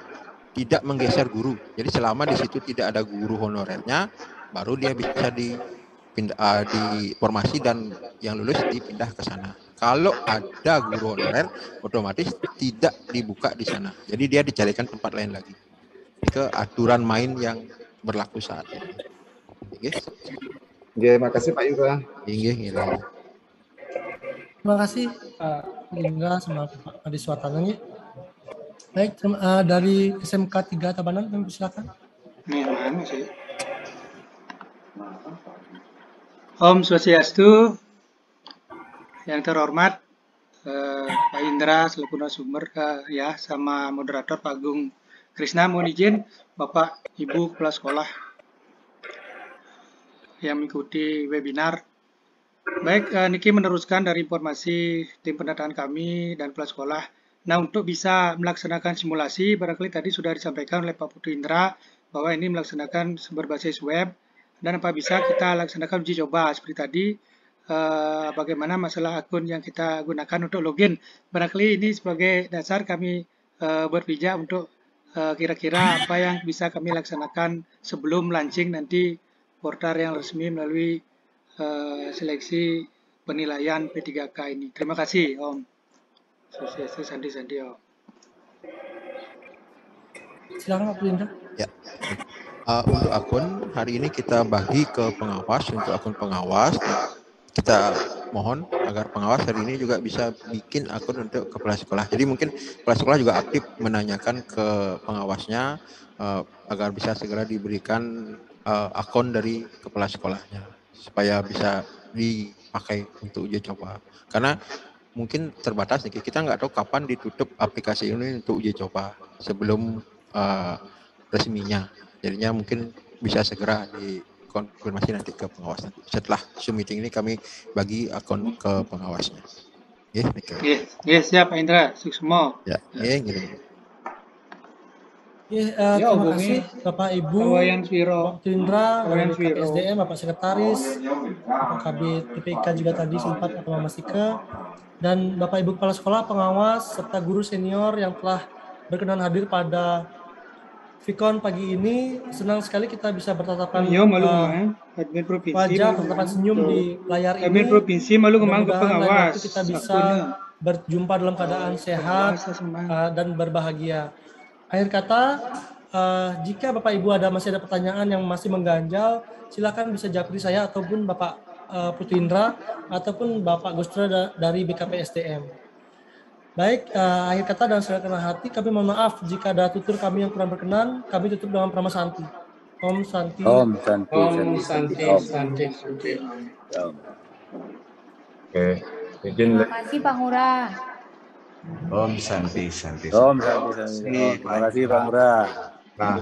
Speaker 13: tidak menggeser guru. Jadi selama di situ tidak ada guru honorernya, baru dia bisa dipindah di formasi dan yang lulus dipindah ke sana. Kalau ada guru honorer, otomatis tidak dibuka di sana. Jadi dia dicarikan tempat lain lagi. Ke aturan main yang berlaku saat ini.
Speaker 16: Terima kasih Pak Indra.
Speaker 1: Terima kasih Pak Indra sama Pak Adi Swatananya. Baik, dari SMK 3 Tabanan, kami silakan.
Speaker 2: Om Swastiastu, yang terhormat Pak Indra selaku narasumber ya, sama moderator Pak Agung Krisna, mohon izin Bapak Ibu kepala sekolah yang mengikuti webinar. Baik, Niki meneruskan dari informasi tim pendataan kami dan kepala sekolah. Nah, untuk bisa melaksanakan simulasi, barangkali tadi sudah disampaikan oleh Pak Putu Indra bahwa ini melaksanakan berbasis web, dan apa bisa kita laksanakan uji coba seperti tadi, bagaimana masalah akun yang kita gunakan untuk login. Barangkali ini sebagai dasar kami berpijak untuk kira-kira apa yang bisa kami laksanakan sebelum launching nanti portal yang resmi melalui seleksi penilaian P3K ini. Terima kasih Om. Sukses Sandi Om.
Speaker 1: Silakan Pak Indra.
Speaker 13: Ya. Untuk akun hari ini kita bagi ke pengawas. Untuk akun pengawas kita mohon agar pengawas hari ini juga bisa bikin akun untuk kepala sekolah. Jadi mungkin kepala sekolah juga aktif menanyakan ke pengawasnya agar bisa segera diberikan akun dari kepala sekolahnya supaya bisa dipakai untuk uji coba. Karena mungkin terbatas nih, kita nggak tahu kapan ditutup aplikasi ini untuk uji coba sebelum resminya. Jadinya mungkin bisa segera dikonfirmasi nanti ke pengawas nanti. Setelah Zoom meeting ini kami bagi akun ke pengawasnya.
Speaker 2: Siap Pak Indra, sukses.
Speaker 13: Ya, gitu.
Speaker 1: Terima kasih Bapak Ibu, Pak Indra, Bapak SDM, Bapak Sekretaris, Bapak Kabit PPK juga tadi sempat Bapak Mamasika, dan Bapak Ibu Kepala Sekolah, pengawas, serta guru senior yang telah berkenan hadir pada Vicon pagi ini. Senang sekali kita bisa bertatapan wajah, bertatapan senyum di layar ini. Mudah-mudahan kita bisa berjumpa dalam keadaan sehat dan berbahagia. Akhir kata, jika Bapak Ibu masih ada pertanyaan yang masih mengganjal, silakan bisa japri saya ataupun Bapak Putu Indra ataupun Bapak Gustra dari BKP SDM. Baik, akhir kata dan segala kenal hati, kami mohon maaf jika ada tutur kami yang kurang berkenan. Kami tutup dengan Prama Santi. Om Santi.
Speaker 3: Om Santi.
Speaker 1: Om Santi. Santi.
Speaker 3: Oke,
Speaker 6: terima kasih Pak Ngurah.
Speaker 12: Om Santi.
Speaker 3: Om Santi. Terima kasih Pak Ngurah. Nah,